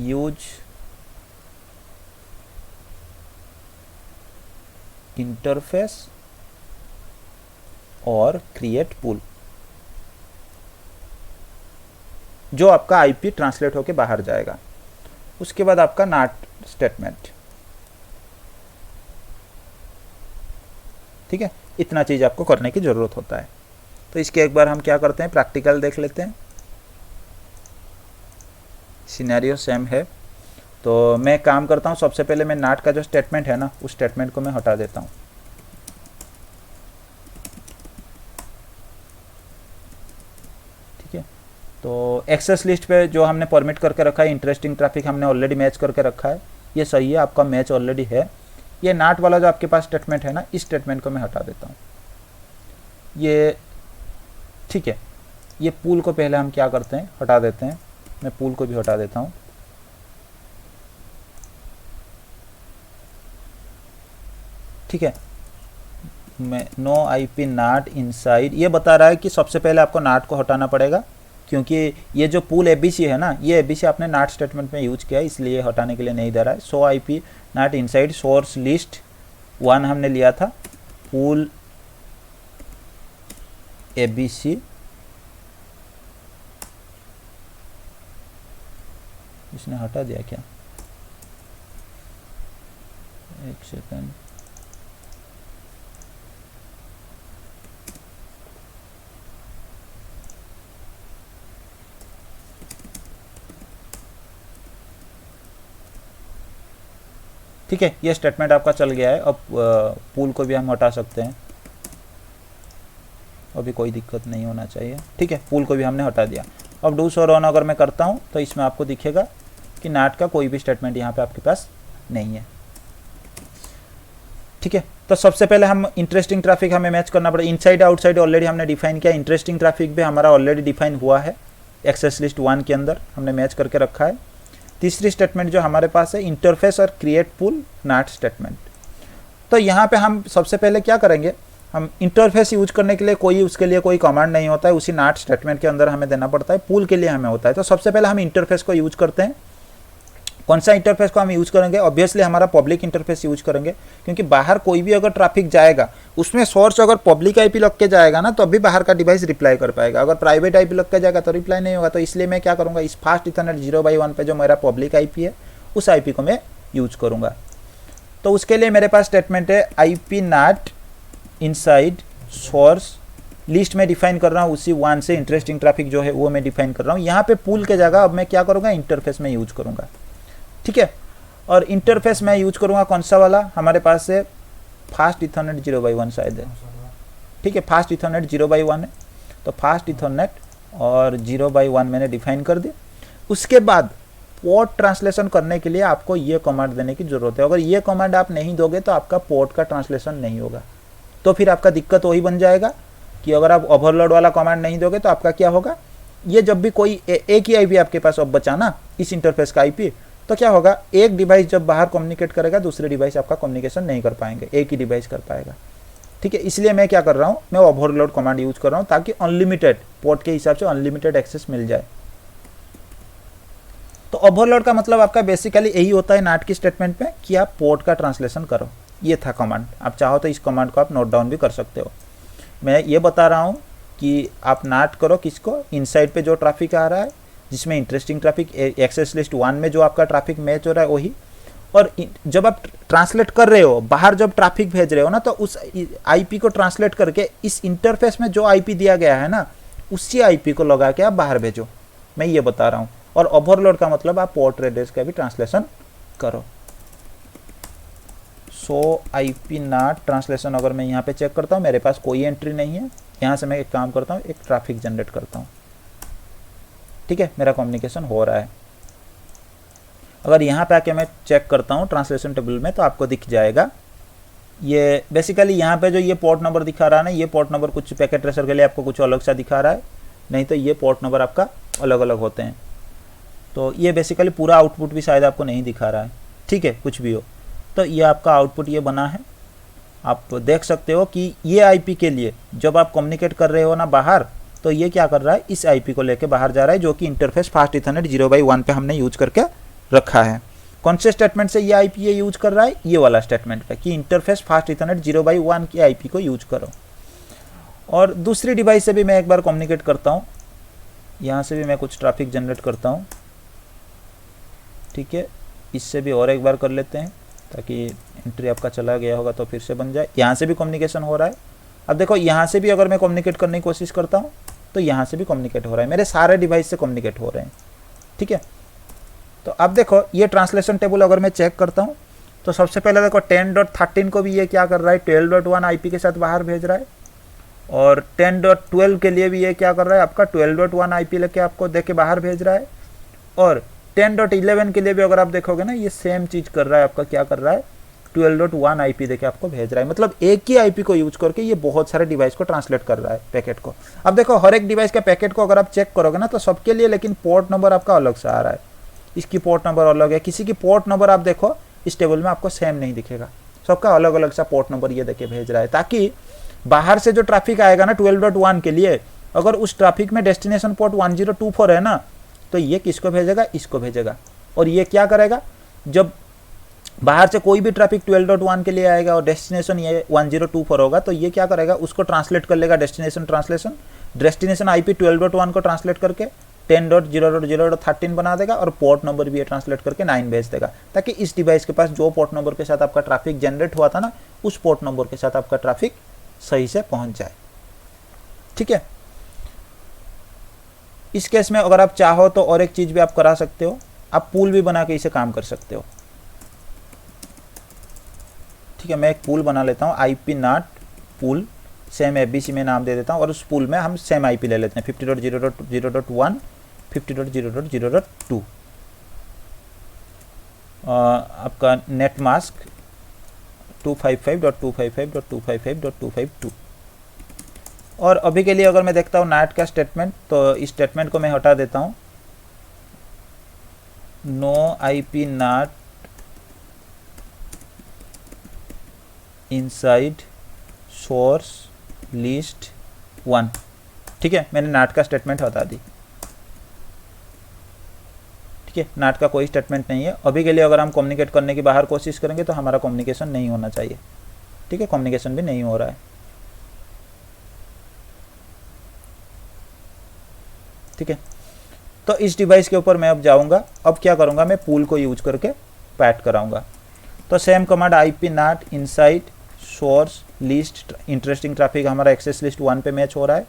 यूज इंटरफेस और क्रिएट पूल, जो आपका IP ट्रांसलेट होके बाहर जाएगा। उसके बाद आपका नॉट स्टेटमेंट, ठीक है, इतना चीज़ आपको करने की ज़रूरत होता है। तो इसके एक बार हम क्या करते हैं, प्रैक्टिकल देख लेते हैं। सिनेरियो सेम है, तो मैं काम करता हूँ, सबसे पहले मैं नाट का जो स्टेटमेंट है ना, उस स्टेटमेंट को मैं हटा देता हूँ। ठीक है, तो एक्सेस लिस्ट पे जो हमने परमिट करके रखा है, इंटरेस्टिंग ट्रैफिक हमने ऑलरेडी मैच करके रखा है, ये सही है, आपका मैच ऑलरेडी है। ये नाट वाला जो आपके पास स्टेटमेंट है ना, इस स्टेटमेंट को मैं हटा देता हूँ। ये ठीक है, ये पूल को पहले हम क्या करते हैं, हटा देते हैं। मैं पूल को भी हटा देता हूँ। ठीक है, मैं नो आईपी नाट इनसाइड, ये बता रहा है कि सबसे पहले आपको नाट को हटाना पड़ेगा, क्योंकि ये जो पूल एबीसी है ना, ये एबीसी आपने नाट स्टेटमेंट में यूज किया है, इसलिए हटाने के लिए नहीं दे रहा है। सो IP NAT inside source list 1 हमने लिया था, पूल एबीसी, इसने हटा दिया क्या, एक सेकंड। ठीक है, ये स्टेटमेंट आपका चल गया है। अब पूल को भी हम हटा सकते हैं, अभी कोई दिक्कत नहीं होना चाहिए। ठीक है, पूल को भी हमने हटा दिया। अब डू सो रन अगर मैं करता हूँ तो इसमें आपको दिखेगा कि नाट का कोई भी स्टेटमेंट यहाँ पे आपके पास नहीं है। ठीक है, तो सबसे पहले हम इंटरेस्टिंग ट्रैफिक हमें मैच करना पड़ेगा। इनसाइड आउटसाइड ऑलरेडी हमने डिफाइन किया, इंटरेस्टिंग ट्रैफिक भी हमारा ऑलरेडी डिफाइन हुआ है, एक्सेस लिस्ट 1 के अंदर हमने मैच करके रखा है। तीसरी स्टेटमेंट जो हमारे पास है, इंटरफेस और क्रिएट पूल नाट स्टेटमेंट। तो यहाँ पे हम सबसे पहले क्या करेंगे, हम इंटरफेस यूज करने के लिए उसके लिए कोई कमांड नहीं होता है, उसी नाट स्टेटमेंट के अंदर हमें देना पड़ता है। पूल के लिए हमें होता है, तो सबसे पहले हम इंटरफेस को यूज करते हैं। कौन सा इंटरफेस को हम यूज करेंगे, ऑब्वियसली हमारा पब्लिक इंटरफेस यूज करेंगे, क्योंकि बाहर कोई भी अगर ट्रैफिक जाएगा, उसमें सोर्स अगर पब्लिक आईपी लग के जाएगा ना, तो अभी बाहर का डिवाइस रिप्लाई कर पाएगा। अगर प्राइवेट आईपी लग के जाएगा तो रिप्लाई नहीं होगा। तो इसलिए मैं क्या करूँगा, इस फास्ट इथरनेट 0x1 पे जो मेरा पब्लिक आईपी है, उस आईपी को मैं यूज करूँगा। तो उसके लिए मेरे पास स्टेटमेंट है IP NAT inside source list में डिफाइन कर रहा हूँ, उसी 1 से इंटरेस्टिंग ट्रैफिक जो है वो मैं डिफाइन कर रहा हूँ। यहाँ पे पूल के जगह अब मैं क्या करूँगा, इंटरफेस में यूज करूँगा। ठीक है, और इंटरफेस मैं यूज करूँगा कौन सा वाला, हमारे पास है फास्ट इथरनेट 0x1 शायद है। ठीक है, फास्ट इथरनेट 0x1 है, तो फास्ट इथरनेट और 0x1 मैंने डिफाइन कर दी। उसके बाद पोर्ट ट्रांसलेशन करने के लिए आपको ये कमांड देने की जरूरत है। अगर ये कमांड आप नहीं दोगे तो आपका पोर्ट का ट्रांसलेशन नहीं होगा। तो फिर आपका दिक्कत वही बन जाएगा कि अगर आप ओवरलोड वाला कमांड नहीं दोगे तो आपका क्या होगा, ये जब भी कोई एक ही आईपी आपके पास अब बचा ना इस इंटरफेस का आईपी, तो क्या होगा, एक डिवाइस जब बाहर कम्युनिकेट करेगा, दूसरे डिवाइस आपका कम्युनिकेशन नहीं कर पाएंगे, एक ही डिवाइस कर पाएगा। ठीक है, इसलिए मैं क्या कर रहा हूँ, मैं ओवरलोड कमांड यूज कर रहा हूँ, ताकि अनलिमिटेड पोर्ट के हिसाब से अनलिमिटेड एक्सेस मिल जाए। तो ओवरलोड का मतलब आपका बेसिकली यही होता है नाट की स्टेटमेंट में, कि आप पोर्ट का ट्रांसलेशन करो। ये था कमांड। आप चाहो तो इस कमांड को आप नोट डाउन भी कर सकते हो। मैं ये बता रहा हूँ कि आप नाट करो किसको, इनसाइड पे जो ट्रैफिक आ रहा है, जिसमें इंटरेस्टिंग ट्रैफिक एक्सेस लिस्ट 1 में जो आपका ट्रैफिक मैच हो रहा है वही, और जब आप ट्रांसलेट कर रहे हो, बाहर जब ट्रैफिक भेज रहे हो ना, तो उस आईपी को ट्रांसलेट करके इस इंटरफेस में जो आईपी दिया गया है ना, उसी आईपी को लगा के आप बाहर भेजो। मैं ये बता रहा हूँ। और ओवरलोड का मतलब आप पोर्ट एड्रेस का भी ट्रांसलेशन करो। सो आईपी नाट ट्रांसलेशन अगर मैं यहाँ पे चेक करता हूँ, मेरे पास कोई एंट्री नहीं है। यहाँ से मैं एक काम करता हूँ, एक ट्रैफिक जनरेट करता हूँ। ठीक है, मेरा कम्युनिकेशन हो रहा है। अगर यहाँ पे आके मैं चेक करता हूँ ट्रांसलेशन टेबल में, तो आपको दिख जाएगा ये बेसिकली यहाँ पे जो ये पोर्ट नंबर दिखा रहा है ना, ये पोर्ट नंबर कुछ पैकेट ट्रेसर के लिए आपको कुछ अलग सा दिखा रहा है, नहीं तो ये पोर्ट नंबर आपका अलग अलग होते हैं। तो ये बेसिकली पूरा आउटपुट भी शायद आपको नहीं दिखा रहा है। ठीक है, कुछ भी हो, तो ये आपका आउटपुट ये बना है। आप देख सकते हो कि ये आईपी के लिए जब आप कम्युनिकेट कर रहे हो ना बाहर, तो ये क्या कर रहा है, इस आईपी को लेके बाहर जा रहा है, जो कि इंटरफेस फास्ट इथरनेट 0x1 पे हमने यूज करके रखा है। कौन से स्टेटमेंट से ये आईपी ये यूज कर रहा है, ये वाला स्टेटमेंट पे, कि इंटरफेस फास्ट इथरनेट 0x1 की आईपी को यूज करो। और दूसरी डिवाइस से भी मैं एक बार कम्युनिकेट करता हूँ, यहाँ से भी मैं कुछ ट्रैफिक जनरेट करता हूँ। ठीक है, इससे भी और एक बार कर लेते हैं। ताकि एंट्री आपका चला गया होगा तो फिर से बन जाए। यहाँ से भी कम्युनिकेशन हो रहा है। अब देखो यहाँ से भी अगर मैं कम्युनिकेट करने की कोशिश करता हूँ तो यहाँ से भी कम्युनिकेट हो रहा है, मेरे सारे डिवाइस से कम्युनिकेट हो रहे हैं। ठीक है, तो अब देखो ये ट्रांसलेशन टेबल अगर मैं चेक करता हूँ तो सबसे पहले देखो 10.13 को भी ये क्या कर रहा है, 12.1 आईपी के साथ बाहर भेज रहा है, और 10.12 के लिए भी ये क्या कर रहा है, आपका 12.1 आईपी लेके आपको देके बाहर भेज रहा है, और 10.11 के लिए भी अगर आप देखोगे ना, ये सेम चीज़ कर रहा है, आपका क्या कर रहा है, 12.1 आईपी देके आपको भेज रहा है। मतलब एक ही आईपी को यूज करके ये बहुत सारे डिवाइस को ट्रांसलेट कर रहा है पैकेट को। अब देखो हर एक डिवाइस के पैकेट को अगर आप चेक करोगे ना तो सबके लिए लेकिन पोर्ट नंबर आपका अलग से आ रहा है, इसकी पोर्ट नंबर अलग है, किसी की पोर्ट नंबर आप देखो इस टेबल में आपको सेम नहीं दिखेगा, सबका अलग अलग सा पोर्ट नंबर ये देके भेज रहा है, ताकि बाहर से जो ट्रैफिक आएगा ना 12.1 के लिए, अगर उस ट्रैफिक में डेस्टिनेशन पोर्ट 1024 है ना, तो ये किसको भेजेगा, इसको भेजेगा। और ये क्या करेगा, जब बाहर से कोई भी ट्रैफिक 12.1 के लिए आएगा और डेस्टिनेशन ये 1024 होगा, तो ये क्या करेगा, उसको ट्रांसलेट कर लेगा डेस्टिनेशन आईपी 12.1 को ट्रांसलेट करके 10.0.0.13 बना देगा, और पोर्ट नंबर भी ये ट्रांसलेट करके 9 भेज देगा, ताकि इस डिवाइस के पास जो पोर्ट नंबर के साथ आपका ट्रैफिक जनरेट हुआ था ना, उस पोर्ट नंबर के साथ आपका ट्रैफिक सही से पहुंच जाए। ठीक है, इस केस में अगर आप चाहो तो और एक चीज भी आप करा सकते हो, आप पूल भी बना के इसे काम कर सकते हो। ठीक है, मैं एक पूल बना लेता हूँ, आईपी नाट पूल, सेम एबीसी में नाम दे देता हूँ, और उस पूल में हम सेम आईपी ले लेते हैं 50.0.0.1 50.0.0.2, आपका नेट मास्क 255.255.255.252। और अभी के लिए अगर मैं देखता हूँ नाट का स्टेटमेंट, तो इस स्टेटमेंट को मैं हटा देता हूँ, no IP NAT inside source list 1। ठीक है, मैंने नाट का स्टेटमेंट हटा दी। ठीक है, नाट का कोई स्टेटमेंट नहीं है अभी के लिए। अगर हम कम्युनिकेट करने की बाहर कोशिश करेंगे तो हमारा कम्युनिकेशन नहीं होना चाहिए। ठीक है, कम्युनिकेशन भी नहीं हो रहा है। ठीक है, तो इस डिवाइस के ऊपर मैं अब जाऊंगा, अब क्या करूंगा, मैं पूल को यूज करके पैट कराऊंगा। तो same command IP NAT inside source list, interesting traffic हमारा एक्सेस लिस्ट 1 पे मैच हो रहा है।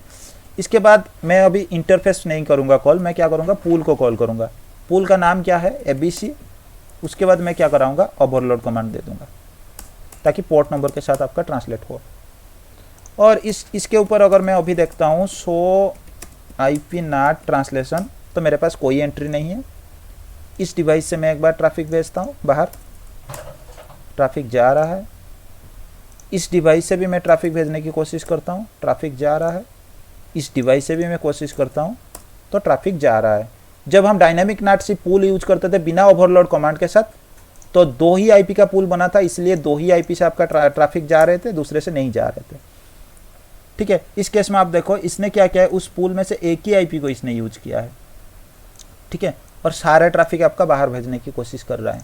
इसके बाद मैं अभी इंटरफेस नहीं करूंगा कॉल, मैं क्या करूंगा, पूल को कॉल करूंगा। पूल का नाम क्या है, एबीसी। उसके बाद मैं क्या कराऊंगा, ओवरलोड कमांड दे दूंगा, ताकि पोर्ट नंबर के साथ आपका ट्रांसलेट हो। और इसके ऊपर अगर मैं अभी देखता हूँ सो आईपी नाट ट्रांसलेशन, तो मेरे पास कोई एंट्री नहीं है। इस डिवाइस से मैं एक बार ट्रैफिक भेजता हूँ बाहर, ट्रैफिक जा रहा है। इस डिवाइस से भी मैं ट्रैफिक भेजने की कोशिश करता हूँ, ट्रैफिक जा रहा है। इस डिवाइस से भी मैं कोशिश करता हूँ तो ट्रैफिक जा रहा है। जब हम डायनामिक नाट सी पूल यूज करते थे बिना ओवरलोड कमांड के साथ, तो 2 ही आईपी का पूल बना था, इसलिए 2 ही आईपी से आपका ट्रैफिक जा रहे थे, दूसरे से नहीं जा रहे थे। ठीक है, इस केस में आप देखो इसने क्या किया है, उस पूल में से एक ही आईपी को इसने यूज किया है। ठीक है, और सारे ट्रैफिक आपका बाहर भेजने की कोशिश कर रहा है,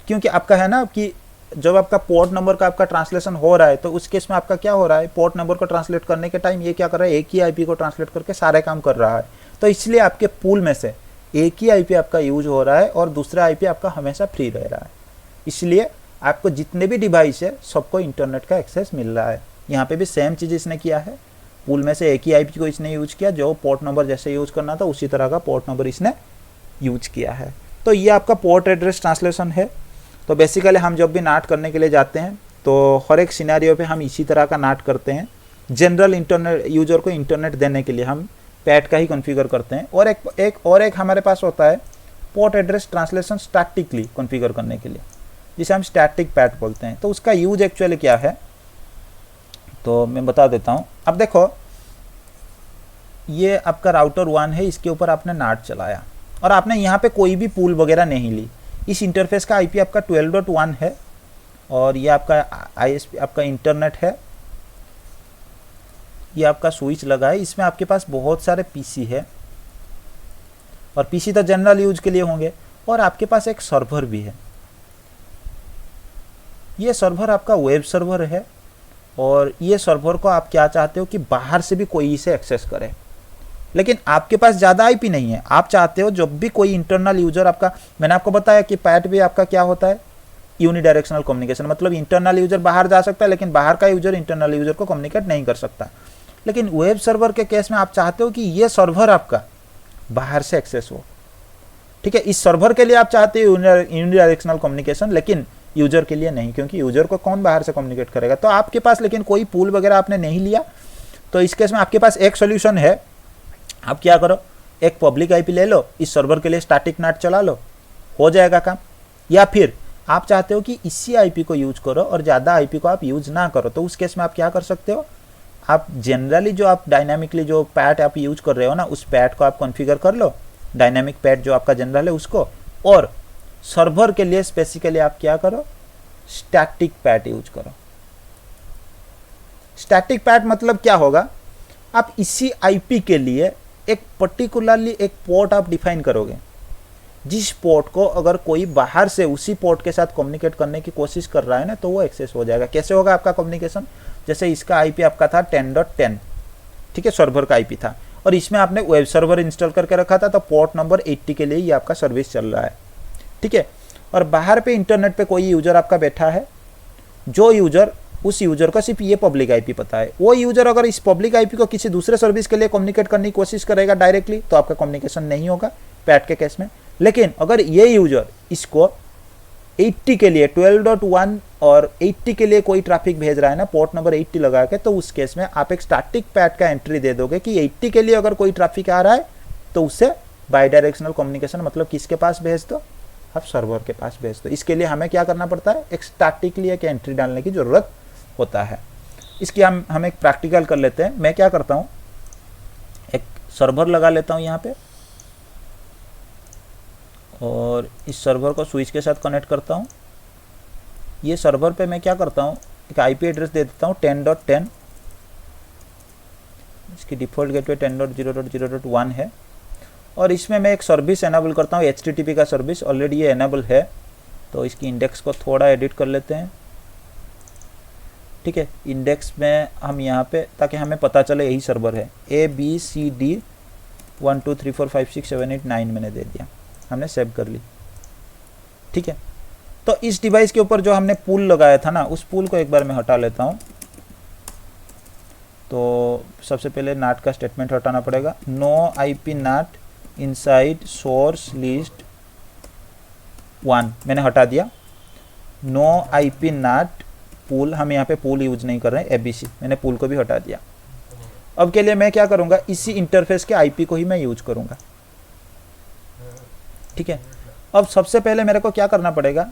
क्योंकि आपका है ना कि जब आपका पोर्ट नंबर का आपका ट्रांसलेशन हो रहा है, तो उस केस में आपका क्या हो रहा है, पोर्ट नंबर को ट्रांसलेट करने के टाइम ये क्या कर रहा है, एक ही आईपी को ट्रांसलेट करके सारे काम कर रहा है। तो इसलिए आपके पूल में से एक ही आईपी आपका यूज हो रहा है और दूसरा आईपी आपका हमेशा फ्री रह रहा है। इसलिए आपको जितने भी डिवाइस है सबको इंटरनेट का एक्सेस मिल रहा है। यहाँ पे भी सेम चीज़ इसने किया है, पूल में से एक ही आईपी को इसने यूज किया, जो पोर्ट नंबर जैसे यूज करना था उसी तरह का पोर्ट नंबर इसने यूज किया है। तो ये आपका पोर्ट एड्रेस ट्रांसलेशन है। तो बेसिकली हम जब भी नाट करने के लिए जाते हैं तो हर एक सिनेरियो पे हम इसी तरह का नाट करते हैं। जनरल इंटरनेट यूजर को इंटरनेट देने के लिए हम पैट का ही कॉन्फ़िगर करते हैं। और एक हमारे पास होता है port address translation statically configure करने के लिए, जिसे हम स्टैटिक पैट बोलते हैं। तो उसका यूज एक्चुअली क्या है तो मैं बता देता हूँ। अब देखो ये आपका राउटर 1 है, इसके ऊपर आपने नाट चलाया और आपने यहाँ पे कोई भी पूल वगैरह नहीं ली। इस इंटरफेस का आईपी आपका 12.1 है और ये आपका आईएसपी आपका इंटरनेट है। ये आपका स्विच लगा है, इसमें आपके पास बहुत सारे पीसी है और पीसी तो जनरल यूज के लिए होंगे, और आपके पास एक सर्वर भी है। ये सर्वर आपका वेब सर्वर है और ये सर्वर को आप क्या चाहते हो कि बाहर से भी कोई इसे एक्सेस करे, लेकिन आपके पास ज़्यादा आईपी नहीं है। आप चाहते हो जब भी कोई इंटरनल यूजर आपका, मैंने आपको बताया कि पैट भी आपका क्या होता है, यूनिडायरेक्शनल कम्युनिकेशन, मतलब इंटरनल यूजर बाहर जा सकता है लेकिन बाहर का यूजर इंटरनल यूजर को कम्युनिकेट नहीं कर सकता। लेकिन वेब सर्वर के केस में आप चाहते हो कि ये सर्वर आपका बाहर से एक्सेस हो, ठीक है। इस सर्वर के लिए आप चाहते हो यूनिडायरेक्शनल कम्युनिकेशन, लेकिन यूजर के लिए नहीं, क्योंकि यूजर को कौन बाहर से कम्युनिकेट करेगा। तो आपके पास लेकिन कोई पूल वगैरह आपने नहीं लिया, तो इस केस में आपके पास एक सोल्यूशन है। आप क्या करो, एक पब्लिक आईपी ले लो, इस सर्वर के लिए स्टैटिक नाट चला लो, हो जाएगा काम। या फिर आप चाहते हो कि इसी आईपी को यूज करो और ज़्यादा आईपी को आप यूज ना करो, तो उस केस में आप क्या कर सकते हो, आप जनरली जो आप डायनामिकली जो पैट आप यूज कर रहे हो ना, उस पैट को आप कॉन्फ़िगर कर लो, डायनामिक पैट जो आपका जनरल है उसको, और सर्वर के लिए स्पेसिफिकली आप क्या करो, स्टैटिक पैट यूज करो। स्टैटिक पैट मतलब क्या होगा, आप इसी आईपी के लिए एक पर्टिकुलरली एक पोर्ट आप डिफाइन करोगे, जिस पोर्ट को अगर कोई बाहर से उसी पोर्ट के साथ कम्युनिकेट करने की कोशिश कर रहा है ना, तो वो एक्सेस हो जाएगा। कैसे होगा आपका कम्युनिकेशन, जैसे इसका आईपी आपका था 10.10, ठीक है, सर्वर का आईपी था, और इसमें आपने वेब सर्वर इंस्टॉल करके रखा था, तो पोर्ट नंबर 80 के लिए ये आपका सर्विस चल रहा है, ठीक है। और बाहर पे इंटरनेट पे कोई यूजर आपका बैठा है, जो यूजर, उस यूजर को सिर्फ ये पब्लिक आईपी पता है, वो यूजर अगर इस पब्लिक आईपी को किसी दूसरे सर्विस के लिए कम्युनिकेट करने की कोशिश करेगा डायरेक्टली, तो आपका कम्युनिकेशन नहीं होगा पैट के केस में। लेकिन अगर ये यूजर इसको 80 के लिए 12.1 और 80 के लिए कोई ट्रैफिक भेज रहा है ना, पोर्ट नंबर 80 लगा के, तो उस केस में आप एक स्टैटिक पैट का एंट्री दे दोगे कि 80 के लिए अगर कोई ट्रैफिक आ रहा है तो उससे बाई डायरेक्शनल कम्युनिकेशन, मतलब किसके पास भेज दो, आप सर्वर के पास भेज दो। इसके लिए हमें क्या करना पड़ता है, एक स्टैटिकली एक एंट्री डालने की जरूरत होता है। इसकी हम एक प्रैक्टिकल कर लेते हैं। मैं क्या करता हूँ, एक सर्वर लगा लेता हूँ यहाँ पे, और इस सर्वर को स्विच के साथ कनेक्ट करता हूँ। ये सर्वर पे मैं क्या करता हूँ, एक आईपी एड्रेस दे देता हूँ 10.10, इसकी डिफ़ॉल्ट गेटवे 10.0.0.1 है, और इसमें मैं एक सर्विस एनेबल करता हूँ, HTTP का सर्विस ऑलरेडी ये एनेबल है, तो इसकी इंडेक्स को थोड़ा एडिट कर लेते हैं, ठीक है। इंडेक्स में हम यहाँ पे, ताकि हमें पता चले यही सर्वर है, ABCD 1 2 3 4 5 6 7 8 9 मैंने दे दिया, हमने सेव कर ली, ठीक है। तो इस डिवाइस के ऊपर जो हमने पूल लगाया था ना, उस पूल को एक बार मैं हटा लेता हूँ। तो सबसे पहले नाट का स्टेटमेंट हटाना पड़ेगा, नो IP नाट इनसाइड सोर्स लिस्ट 1 मैंने हटा दिया। नो IP नाट पूल, हम यहाँ पे पूल यूज नहीं कर रहे हैं, ABC मैंने पूल को भी हटा दिया। अब के लिए मैं क्या करूँगा, इसी इंटरफेस के IP को ही मैं यूज करूँगा, ठीक है। अब सबसे पहले मेरे को क्या करना पड़ेगा,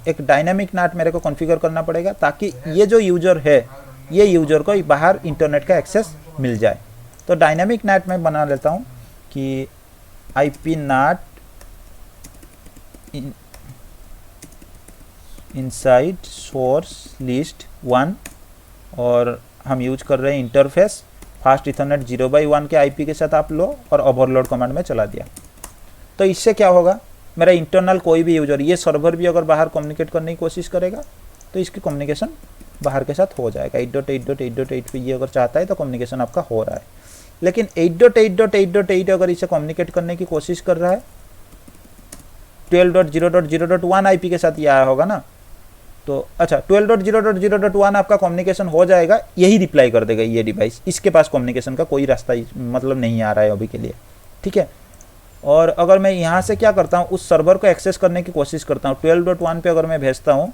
एक डायनामिक नाट मेरे को कॉन्फ़िगर करना पड़ेगा, ताकि ये जो यूजर है, ये यूजर को बाहर इंटरनेट का एक्सेस मिल जाए। तो डायनामिक नाट मैं बना लेता हूँ कि IP नाट इनसाइड सोर्स लिस्ट 1, और हम यूज कर रहे हैं इंटरफेस फास्ट इथरनेट 0/1 के IP के साथ आप लो, और ओवरलोड कमांड में चला दिया। तो इससे क्या होगा, मेरा इंटरनल कोई भी यूजर, ये सर्वर भी अगर बाहर कम्युनिकेट करने की कोशिश करेगा, तो इसकी कम्युनिकेशन बाहर के साथ हो जाएगा। 8.8.8.8 पे ये अगर चाहता है तो कम्युनिकेशन आपका हो रहा है। लेकिन 8.8.8.8 अगर इसे कम्युनिकेट करने की कोशिश कर रहा है 12.0.0.1 IP के साथ ये आया होगा ना, तो अच्छा 12.0.0.1 आपका कम्युनिकेशन हो जाएगा, यही रिप्लाई कर देगा ये डिवाइस, इसके पास कम्युनिकेशन का कोई रास्ता मतलब नहीं आ रहा है अभी के लिए, ठीक है। और अगर मैं यहाँ से क्या करता हूँ, उस सर्वर को एक्सेस करने की कोशिश करता हूँ, 12.1 पे अगर मैं भेजता हूँ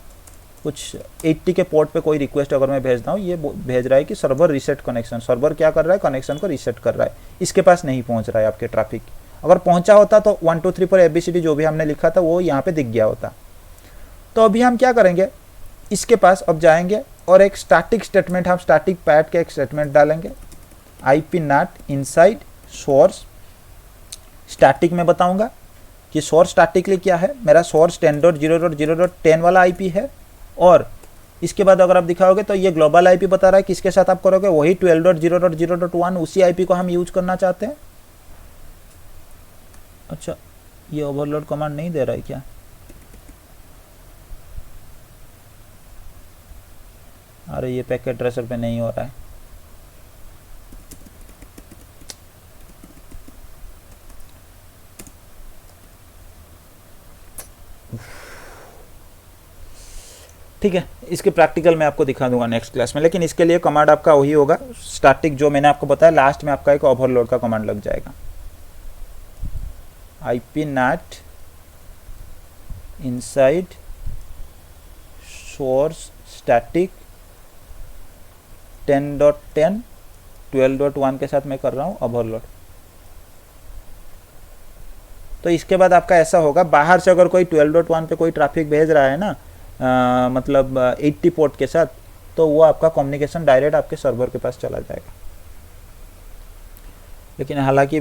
कुछ 80 के पोर्ट पे कोई रिक्वेस्ट अगर मैं भेजता हूँ, ये भेज रहा है कि सर्वर रीसेट कनेक्शन, सर्वर क्या कर रहा है, कनेक्शन को रीसेट कर रहा है, इसके पास नहीं पहुँच रहा है आपके ट्रैफिक। अगर पहुँचा होता तो 1 2 3 4 ABCD जो भी हमने लिखा था वो यहाँ पे दिख गया होता। तो अभी हम क्या करेंगे, इसके पास अब जाएंगे और एक स्टैटिक स्टेटमेंट, हम स्टैटिक पैट के एक स्टेटमेंट डालेंगे, IP नाट इनसाइड सोर्स। स्टैटिक में बताऊंगा कि सोर्स स्टैटिकली क्या है, मेरा सोर्स 10.0.0.10 वाला IP है, और इसके बाद अगर आप दिखाओगे तो ये ग्लोबल IP बता रहा है किसके साथ आप करोगे, वही 12.0.0.1 उसी IP को हम यूज करना चाहते हैं। अच्छा, ये ओवरलोड कमांड नहीं दे रहा है क्या, अरे ये पैकेट ट्रेसर पे नहीं हो रहा है। ठीक है, इसके प्रैक्टिकल मैं आपको दिखा दूंगा नेक्स्ट क्लास में, लेकिन इसके लिए कमांड आपका वही होगा स्टैटिक, जो मैंने आपको बताया लास्ट में आपका एक ओवरलोड का कमांड लग जाएगा, IP NAT inside source static 10.10 12.1 के साथ मैं कर रहा हूँ ओवरलोड। तो इसके बाद आपका ऐसा होगा, बाहर से अगर कोई 12.1 पे कोई ट्रैफिक भेज रहा है ना, मतलब 80 पोर्ट के साथ, तो वो आपका कम्युनिकेशन डायरेक्ट आपके सर्वर के पास चला जाएगा। लेकिन हालांकि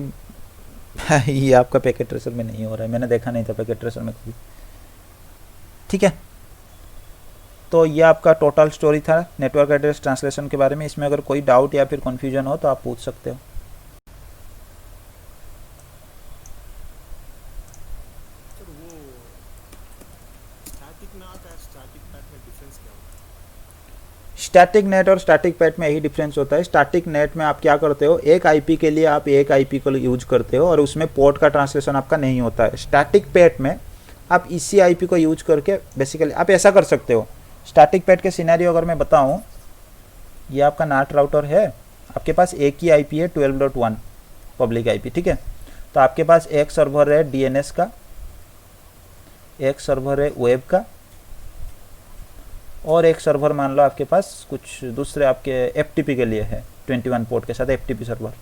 ये आपका पैकेट ट्रेसर में नहीं हो रहा है, मैंने देखा नहीं था पैकेट ट्रेसर में कभी। ठीक है, तो ये आपका टोटल स्टोरी था नेटवर्क एड्रेस ट्रांसलेशन के बारे में। इसमें अगर कोई डाउट या फिर कन्फ्यूजन हो तो आप पूछ सकते हो। स्टैटिक नेट और स्टैटिक पैट में यही डिफरेंस होता है। स्टैटिक नेट में आप क्या करते हो, एक आईपी के लिए आप एक आईपी को यूज करते हो और उसमें पोर्ट का ट्रांसलेशन आपका नहीं होता है। स्टैटिक पैट में आप इसी आईपी को यूज करके बेसिकली आप ऐसा कर सकते हो। स्टैटिक पैट के सिनेरियो अगर मैं बताऊं, ये आपका नाट राउटर है, आपके पास एक ही आईपी है 12.1 पब्लिक आईपी, ठीक है। तो आपके पास एक सर्वर है डीएनएस का, एक सर्वर है वेब का, और एक सर्वर मान लो आपके पास कुछ दूसरे आपके एफटीपी के लिए है 21 पोर्ट के साथ एफटीपी सर्वर।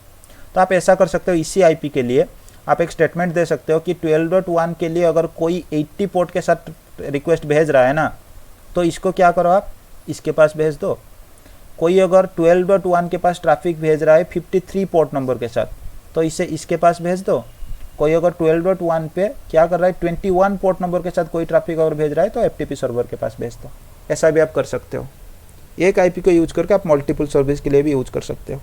तो आप ऐसा कर सकते हो, इसी आईपी के लिए आप एक स्टेटमेंट दे सकते हो कि 12.1 के लिए अगर कोई 80 पोर्ट के साथ रिक्वेस्ट भेज रहा है ना, तो इसको क्या करो, आप इसके पास भेज दो। कोई अगर 12.1 के पास ट्रैफिक भेज रहा है 53 पोर्ट नंबर के साथ, तो इसे इसके पास भेज दो। कोई अगर 12.1 पे क्या कर रहा है 21 पोर्ट नंबर के साथ कोई ट्रैफिक अगर भेज रहा है तो एफटीपी सर्वर के पास भेज दो। ऐसा भी आप कर सकते हो। एक आईपी को यूज करके आप मल्टीपल सर्विस के लिए भी यूज कर सकते हो।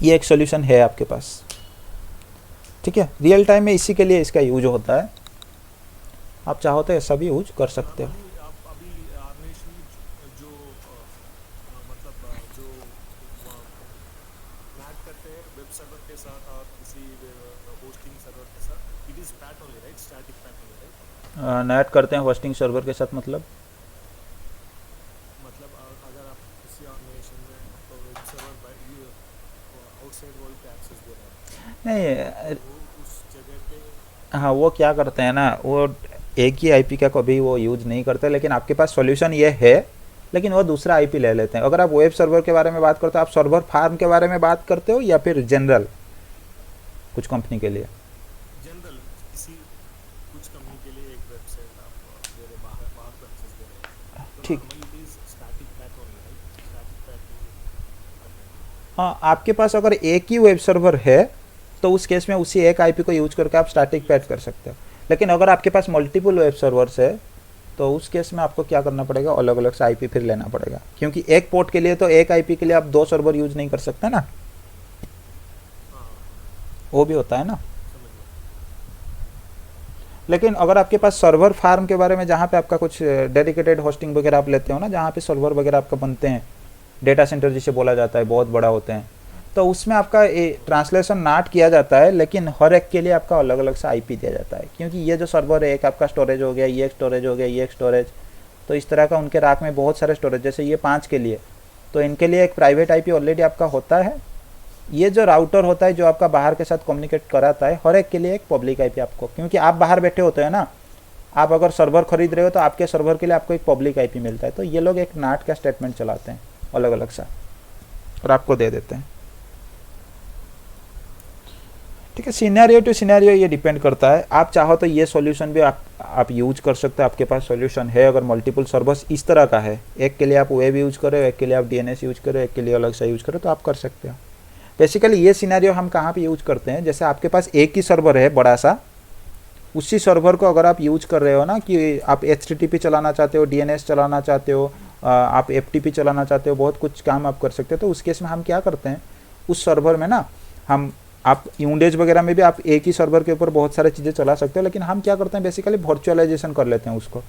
ये एक सॉल्यूशन है आपके पास, ठीक है। रियल टाइम में इसी के लिए इसका यूज होता है, आप चाहो तो ऐसा भी यूज कर सकते हो। नेट करते हैं होस्टिंग सर्वर के साथ, मतलब अगर आप किसी ऑर्गेनाइजेशन में वेब सर्वर आउटसाइड वर्ल्ड पे एक्सेस दे रहे हैं, नहीं, वो उस जगह पे हाँ वो क्या करते हैं ना, वो एक ही आईपी का कभी वो यूज नहीं करते, लेकिन आपके पास सॉल्यूशन ये है, लेकिन वो दूसरा आईपी ले लेते हैं। अगर आप वेब सर्वर के बारे में बात करते हो, आप सर्वर फार्म के बारे में बात करते हो या फिर जनरल कुछ कंपनी के लिए? जनरल किसी कुछ कंपनी के लिए एक वेबसाइट आप दे रहे बाहर बाहर को एक्सेस दे रहे हैं, तो ठीक, normally it is static path only, right? Static path. हाँ आपके पास अगर एक ही वेब सर्वर है तो उस केस में उसी एक आईपी को यूज करके आप स्टैटिक पैच कर सकते हो। लेकिन अगर आपके पास मल्टीपल वेब सर्वर्स है तो उस केस में आपको क्या करना पड़ेगा, अलग अलग से आईपी फिर लेना पड़ेगा, क्योंकि एक पोर्ट के लिए तो एक आईपी के लिए आप दो सर्वर यूज नहीं कर सकते ना, वो भी होता है ना। लेकिन अगर आपके पास सर्वर फार्म के बारे में, जहाँ पे आपका कुछ डेडिकेटेड होस्टिंग वगैरह आप लेते हो ना, जहाँ पे सर्वर वगैरह आपका बनते हैं, डेटा सेंटर जिसे बोला जाता है, बहुत बड़ा होते हैं, तो उसमें आपका ट्रांसलेशन नाट किया जाता है, लेकिन हर एक के लिए आपका अलग अलग सा आईपी दिया जाता है। क्योंकि ये जो सर्वर है, एक आपका स्टोरेज हो गया, ये एक स्टोरेज हो गया, ये एक स्टोरेज, तो इस तरह का उनके राक में बहुत सारे स्टोरेज, जैसे ये 5 के लिए, तो इनके लिए एक प्राइवेट आईपी ऑलरेडी आपका होता है। ये जो राउटर होता है जो आपका बाहर के साथ कम्युनिकेट कराता है, हर एक के लिए एक पब्लिक आईपी आपको, क्योंकि आप बाहर बैठे होते हैं ना, आप अगर सर्वर खरीद रहे हो तो आपके सर्वर के लिए आपको एक पब्लिक आईपी मिलता है। तो ये लोग एक नाट का स्टेटमेंट चलाते हैं अलग अलग सा और आपको दे देते हैं, ठीक है। सिनेरियो टू सिनेरियो ये डिपेंड करता है। आप चाहो तो ये सॉल्यूशन भी आप यूज कर सकते हो, आपके पास सॉल्यूशन है। अगर मल्टीपल सर्वर्स इस तरह का है, एक के लिए आप वेब यूज करो, एक के लिए आप डीएनएस यूज करो, एक के लिए अलग से यूज करो, तो आप कर सकते हो। बेसिकली ये सिनेरियो हम कहाँ पे यूज करते हैं, जैसे आपके पास एक ही सर्वर है बड़ा सा, उसी सर्वर को अगर आप यूज कर रहे हो ना, कि आप HTTP चलाना चाहते हो, डीएनएस चलाना चाहते हो, आप FTP चलाना चाहते हो, बहुत कुछ काम आप कर सकते हो। तो उस केस में हम क्या करते हैं, उस सर्वर में ना आप यूंडेज वगैरह में भी आप एक ही सर्वर के ऊपर बहुत सारी चीज़ें चला सकते हो, लेकिन हम क्या करते हैं बेसिकली वर्चुअलाइजेशन कर लेते हैं उसको।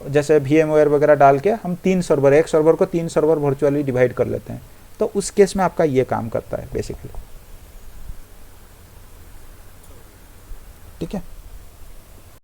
जैसे VMware वगैरह डाल के हम 3 सर्वर, एक सर्वर को 3 सर्वर वर्चुअली डिवाइड कर लेते हैं। तो उस केस में आपका ये काम करता है बेसिकली, ठीक है।